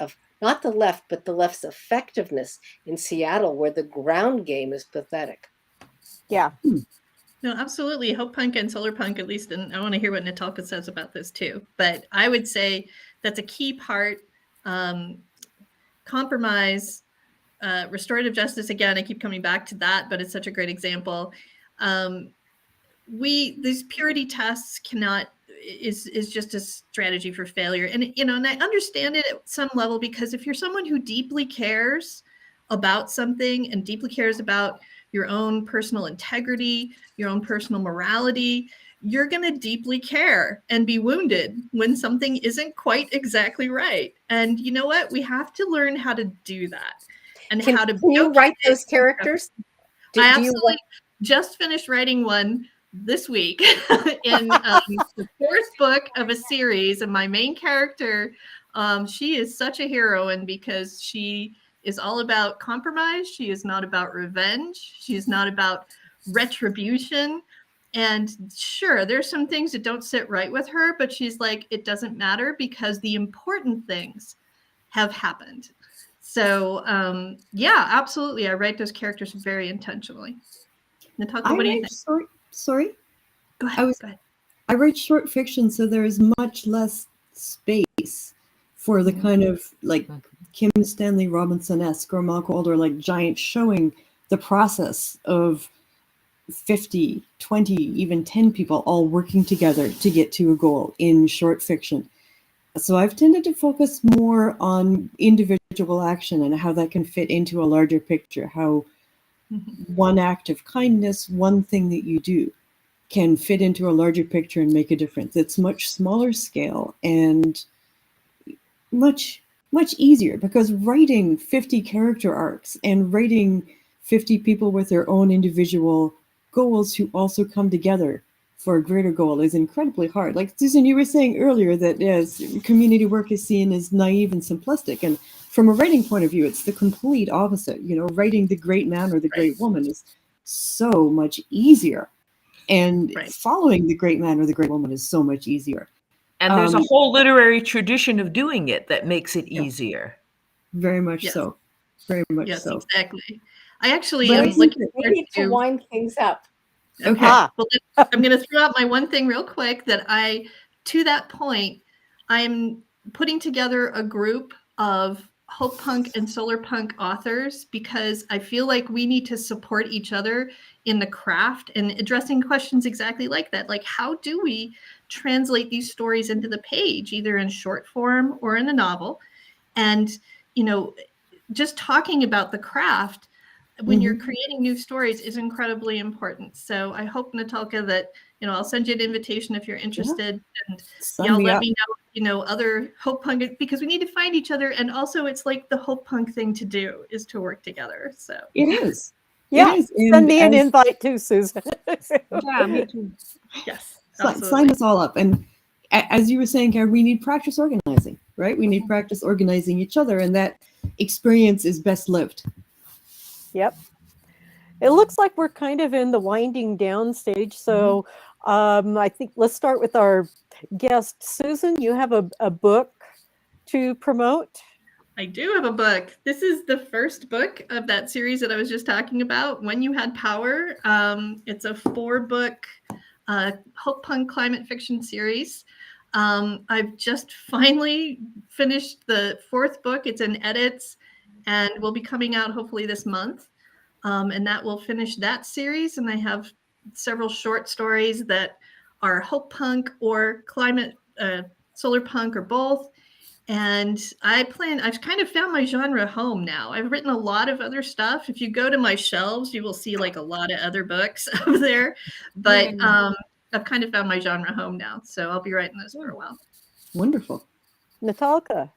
not the left, but the left's effectiveness in Seattle, where the ground game is pathetic. Yeah. No, absolutely. Hope punk and solar punk, at least, and I want to hear what Natalka says about this too. But I would say that's a key part. Compromise, restorative justice. Again, I keep coming back to that, but it's such a great example. These purity tests is just a strategy for failure. And, and I understand it at some level, because if you're someone who deeply cares about something and deeply cares about your own personal integrity, your own personal morality, you're going to deeply care and be wounded when something isn't quite exactly right. And you know what? We have to learn how to do that. And how to can you write those characters? I absolutely just finished writing one this week in the fourth book of a series, and my main character She is such a heroine because she is all about compromise. She is not about revenge. She is not about retribution. And sure, there's some things that don't sit right with her, but she's like, it doesn't matter because the important things have happened. So yeah, absolutely. I write those characters very intentionally. Natalka, what do you think? Sorry. Go ahead. I write short fiction, so there is much less space for the kind of like Kim Stanley Robinson-esque or Malcolm Alder like giant showing the process of 50, 20, even 10 people all working together to get to a goal in short fiction. So I've tended to focus more on individual action and how that can fit into a larger picture, how one act of kindness, one thing that you do can fit into a larger picture and make a difference. It's much smaller scale and much easier, because writing 50 character arcs and writing 50 people with their own individual goals who also come together for a greater goal is incredibly hard. Like Susan, you were saying earlier that community work is seen as naive and simplistic, and from a writing point of view, it's the complete opposite. You know, writing the great man or the great woman is so much easier. And following the great man or the great woman is so much easier. And there's a whole literary tradition of doing it that makes it easier. Very much so. Very much so. Yes, exactly. I actually am looking We need to wind things up. Okay. Well, I'm going to throw out my one thing real quick that to that point, I'm putting together a group of Hope Punk and Solar Punk authors because I feel like we need to support each other in the craft and addressing questions exactly like that. Like, how do we translate these stories into the page, either in short form or in a novel? And, you know, just talking about the craft when you're creating new stories is incredibly important. So I hope, Natalka, that, you know, I'll send you an invitation if you're interested, and y'all let me know, you know, other Hope Punk, because we need to find each other. And also it's like the Hope Punk thing to do is to work together. So it is. Yeah. It is. Send me an invite too, Susan. Yeah, me too. Yes. Sign us all up. And as you were saying, Karen, we need practice organizing, right? We need practice organizing each other, and that experience is best lived. Yep. It looks like we're kind of in the winding down stage. So I think let's start with our guest. Susan, you have a book to promote? I do have a book. This is the first book of that series that I was just talking about, When You Had Power. It's a 4-book Hope Punk climate fiction series. I've just finally finished the 4th book. It's in edits and will be coming out hopefully this month. And that will finish that series. And I have several short stories that are Hope Punk or climate, solar punk, or both. And I've kind of found my genre home now. I've written a lot of other stuff. If you go to my shelves, you will see like a lot of other books up there. But I've kind of found my genre home now. So I'll be writing those for a while. Wonderful. Natalka.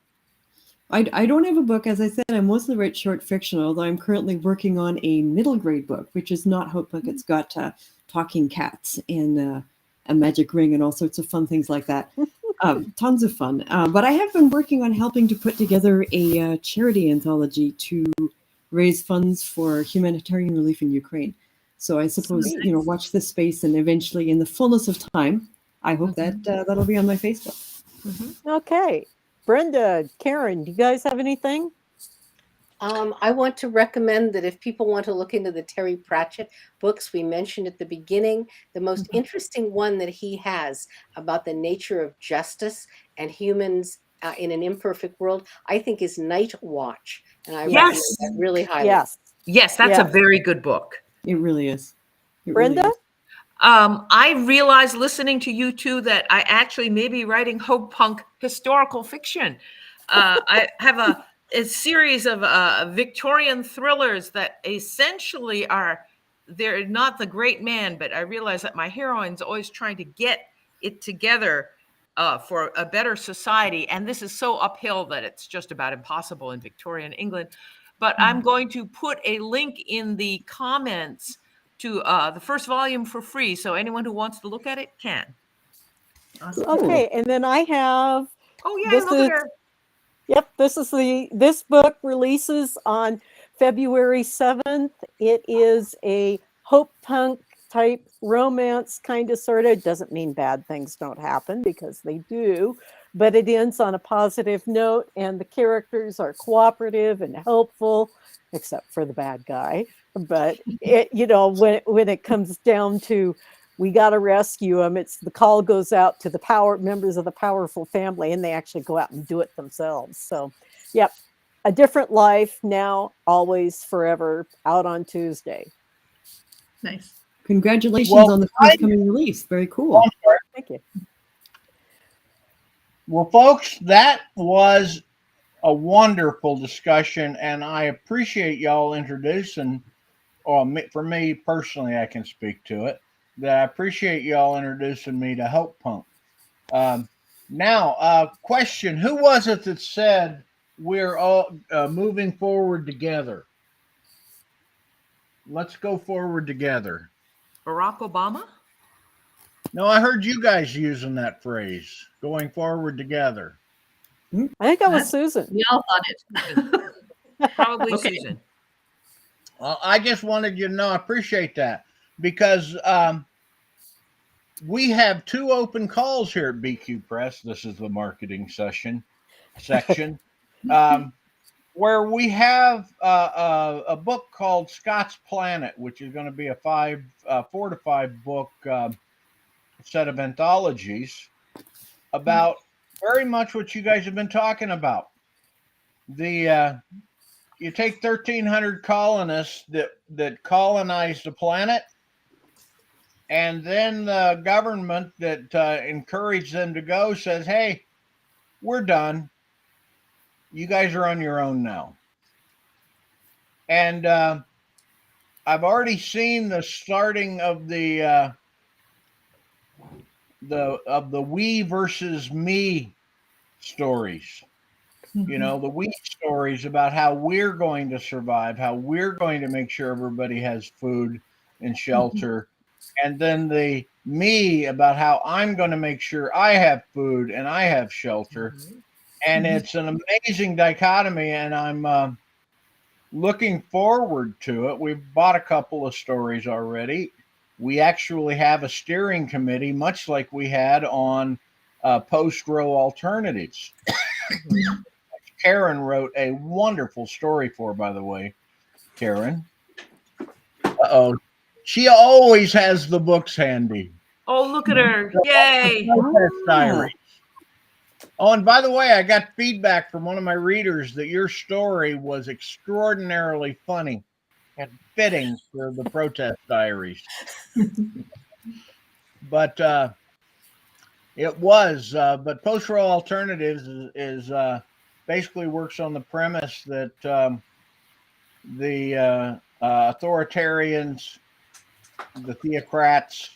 I don't have a book. As I said, I mostly write short fiction, although I'm currently working on a middle grade book, which is not Hope Punk. It's got talking cats and a magic ring and all sorts of fun things like that. Tons of fun. But I have been working on helping to put together a charity anthology to raise funds for humanitarian relief in Ukraine. So I suppose, you know, watch this space, and eventually in the fullness of time, I hope that that'll be on my Facebook. Okay. Brenda, Karen, do you guys have anything? I want to recommend that if people want to look into the Terry Pratchett books we mentioned at the beginning, the most interesting one that he has about the nature of justice and humans in an imperfect world, I think, is Night Watch. And I recommend that really highly. Yes, that's a very good book. It really is. Brenda? Really is. I realized listening to you two that I actually may be writing Hope Punk historical fiction. I have a series of Victorian thrillers that essentially they're not the great man, but I realize that my heroine's always trying to get it together for a better society. And this is so uphill that it's just about impossible in Victorian England. But I'm going to put a link in the comments to the first volume for free. So anyone who wants to look at it can. Awesome. Okay. And then I have, look at her. Yep, this book releases on February 7th. It is a hope punk type romance, kind of sort of. Doesn't mean bad things don't happen, because they do, but it ends on a positive note, and the characters are cooperative and helpful, except for the bad guy. But when it comes down to, we got to rescue them, it's the call goes out to the members of the powerful family, and they actually go out and do it themselves. So, yep, a different life now, always, forever, out on Tuesday. Nice. Congratulations on the forthcoming release. Very cool. Thank you. Well, folks, that was a wonderful discussion, and I appreciate y'all introducing, or for me personally, I can speak to it, that I appreciate y'all introducing me to Hope Punk. Now, question, who was it that said we're all moving forward together? Let's go forward together. Barack Obama? No, I heard you guys using that phrase, going forward together. I think that was Susan. We all thought it. Probably Okay. Susan. Well, I just wanted you to know I appreciate that, because we have 2 open calls here at BQ Press. This is the marketing section, where we have a book called Scott's Planet, which is going to be a 4 to 5 book set of anthologies about very much what you guys have been talking about. You take 1,300 colonists that colonized the planet, and then the government that encouraged them to go says, hey, we're done. You guys are on your own now. And I've already seen the starting of the we versus me stories. You know, the we stories about how we're going to survive, how we're going to make sure everybody has food and shelter. And then the me about how I'm going to make sure I have food and I have shelter. And it's an amazing dichotomy, and I'm looking forward to it. We've bought a couple of stories already. We actually have a steering committee, much like we had on post-row alternatives. Karen wrote a wonderful story for, by the way. Karen. Uh-oh. She always has the books handy. Oh, look at her. Yay. Diary. Oh, and by the way, I got feedback from one of my readers that your story was extraordinarily funny and fitting for the protest diaries. But it was. But post-row alternatives is basically works on the premise that the authoritarians, the theocrats,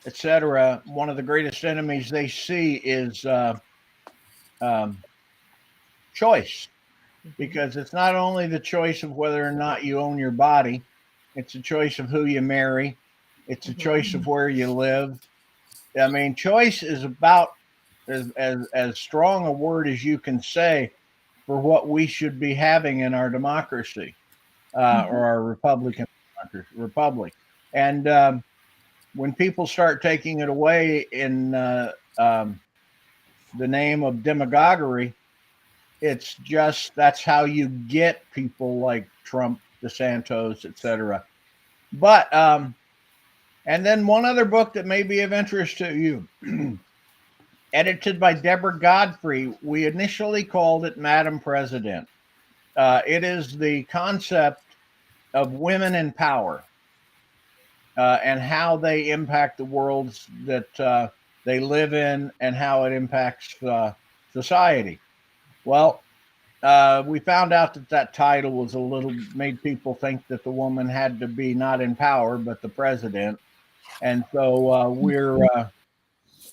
etc., one of the greatest enemies they see is choice, because it's not only the choice of whether or not you own your body, it's a choice of who you marry, it's a choice of where you live. I mean, choice is about as strong a word as you can say for what we should be having in our democracy, or our republic. And when people start taking it away in the name of demagoguery, it's just, that's how you get people like Trump, DeSantis, etc. But and then one other book that may be of interest to you, edited by Deborah Godfrey. We initially called it Madam President. It is the concept of women in power and how they impact the worlds that they live in, and how it impacts society. Well, we found out that title was a little, made people think that the woman had to be not in power, but the president. And so we're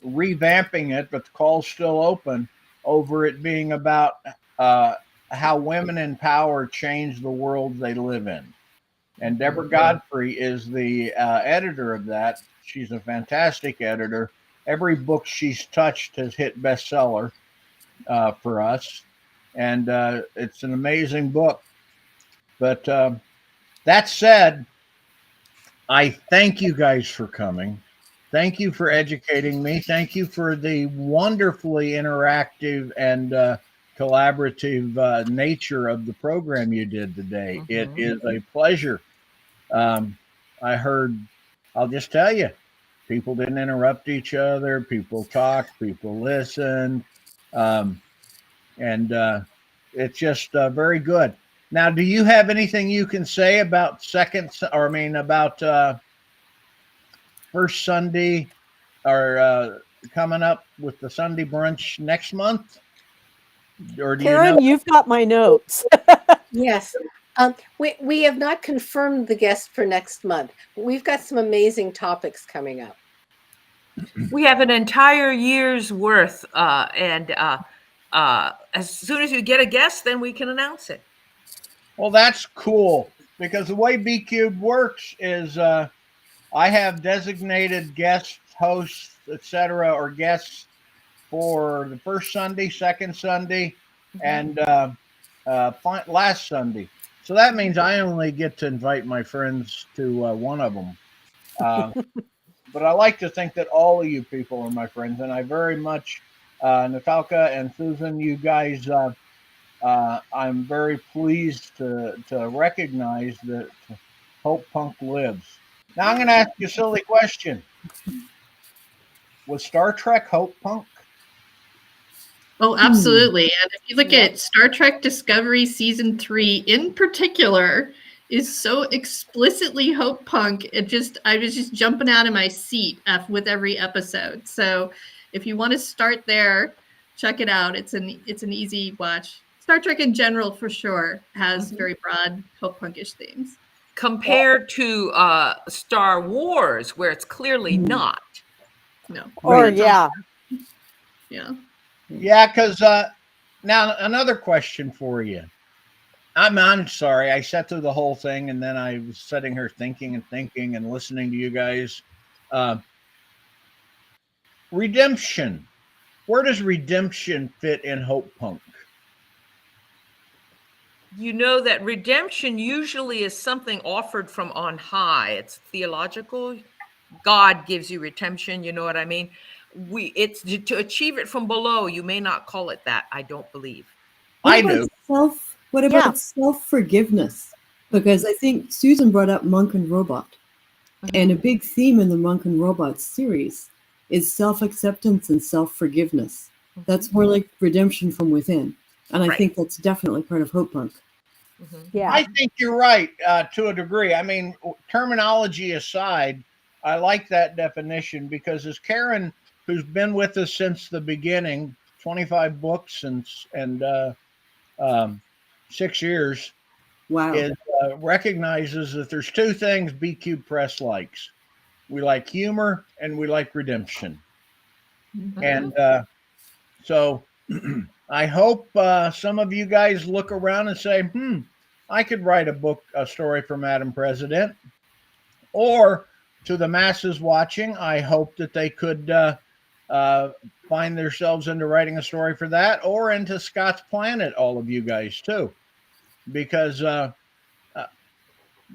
revamping it, but the call's still open over it being about how women in power change the world they live in. And Deborah Godfrey is the editor of that. She's a fantastic editor. Every book she's touched has hit bestseller for us. and it's an amazing book. But that said, I thank you guys for coming. Thank you for educating me. Thank you for the wonderfully interactive and collaborative nature of the program you did today. It is a pleasure. Um, I heard, I'll just tell you, people didn't interrupt each other. People talked, people listened. Um, and it's just very good. Now, do you have anything you can say about about first Sunday or coming up with the Sunday brunch next month? Or do you know? Karen, you've got my notes. Yes. We have not confirmed the guest for next month. We've got some amazing topics coming up. We have an entire year's worth, and as soon as you get a guest, then we can announce it. Well, that's cool because the way B Cube works is I have designated guests, hosts, etc., or guests for the first Sunday, second Sunday, and last Sunday. So that means I only get to invite my friends to one of them. But I like to think that all of you people are my friends, and I very much, Natalka and Susan, you guys, I'm very pleased to recognize that Hope Punk lives. Now I'm going to ask you a silly question. Was Star Trek Hope Punk? Oh, absolutely. And if you look at Star Trek Discovery Season 3 in particular, is so explicitly hope punk. I was just jumping out of my seat with every episode. So if you want to start there, check it out. It's an easy watch. Star Trek in general, for sure, has very broad hope punkish themes. Compared to Star Wars, where it's clearly not. No. Or Yeah. Yeah, because now another question for you. I'm sorry. I sat through the whole thing, and then I was sitting here thinking and listening to you guys. Redemption. Where does redemption fit in Hope Punk? You know that redemption usually is something offered from on high. It's theological. God gives you redemption. You know what I mean? It's to achieve it from below. You may not call it that. I don't believe. I do. What about self-forgiveness? Because I think Susan brought up Monk and Robot. And a big theme in the Monk and Robot series is self-acceptance and self-forgiveness. That's more like redemption from within. And I think that's definitely part of Hope Punk. Yeah. I think you're right to a degree. I mean, terminology aside, I like that definition because as Karen, who's been with us since the beginning, 25 books and 6 years, recognizes that there's two things B Cube Press likes. We like humor and we like redemption. And so I hope some of you guys look around and say, I could write a story for Madam President. Or to the masses watching, I hope that they could find themselves into writing a story for that or into Scott's Planet, all of you guys too. Because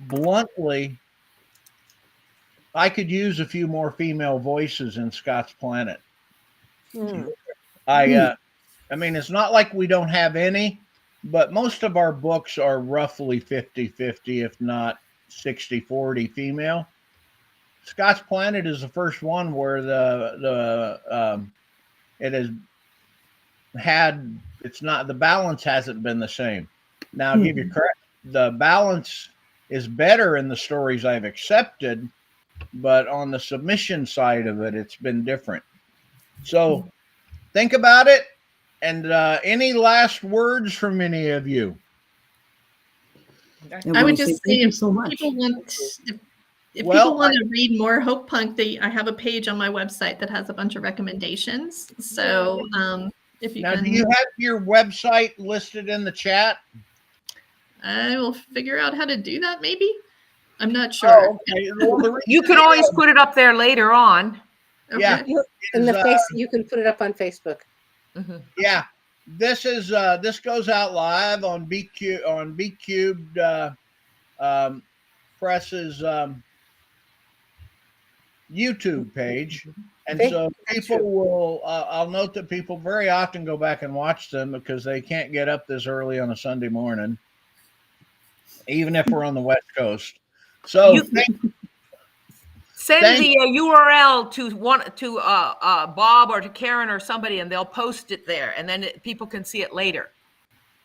bluntly, I could use a few more female voices in Scott's Planet. I mean, it's not like we don't have any, but most of our books are roughly 50-50, if not 60-40 female. Scott's Planet is the first one where it has had, it's not, the balance hasn't been the same. Now, I'll give you credit. The balance is better in the stories I've accepted, but on the submission side of it, it's been different. So think about it. And any last words from any of you? I would just say if people want to read more Hope Punk, I have a page on my website that has a bunch of recommendations. So if you do you have your website listed in the chat? I will figure out how to do that. Maybe. I'm not sure. Oh, okay. Well, you can always put it up there later on. Okay. Yeah. You can put it up on Facebook. Yeah. this goes out live on B Cubed Press's YouTube page. And Thank so you. people will, I'll note that people very often go back and watch them because they can't get up this early on a Sunday morning, even if we're on the West Coast. So Send thank- the URL to Bob or to Karen or somebody, and they'll post it there, and then people can see it later.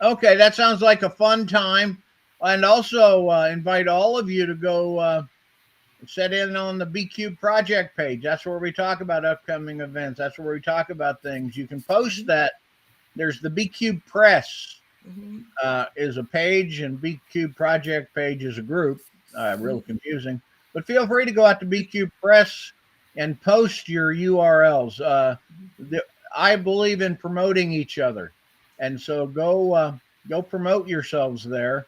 Okay, that sounds like a fun time. And also invite all of you to go set in on the BQ project page. That's where we talk about upcoming events. That's where we talk about things. You can post that. There's the BQ Press is a page, and BQ Project page is a group. Real confusing. But feel free to go out to BQ Press and post your URLs. I believe in promoting each other, and so go promote yourselves there.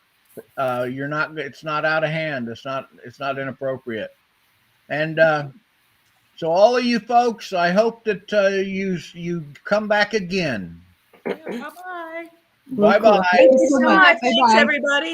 It's not out of hand. It's not inappropriate. And so all of you folks, I hope that you come back again. Bye-bye. Well, Bye-bye. cool. Thank you so much. Thanks, Bye-bye. everybody.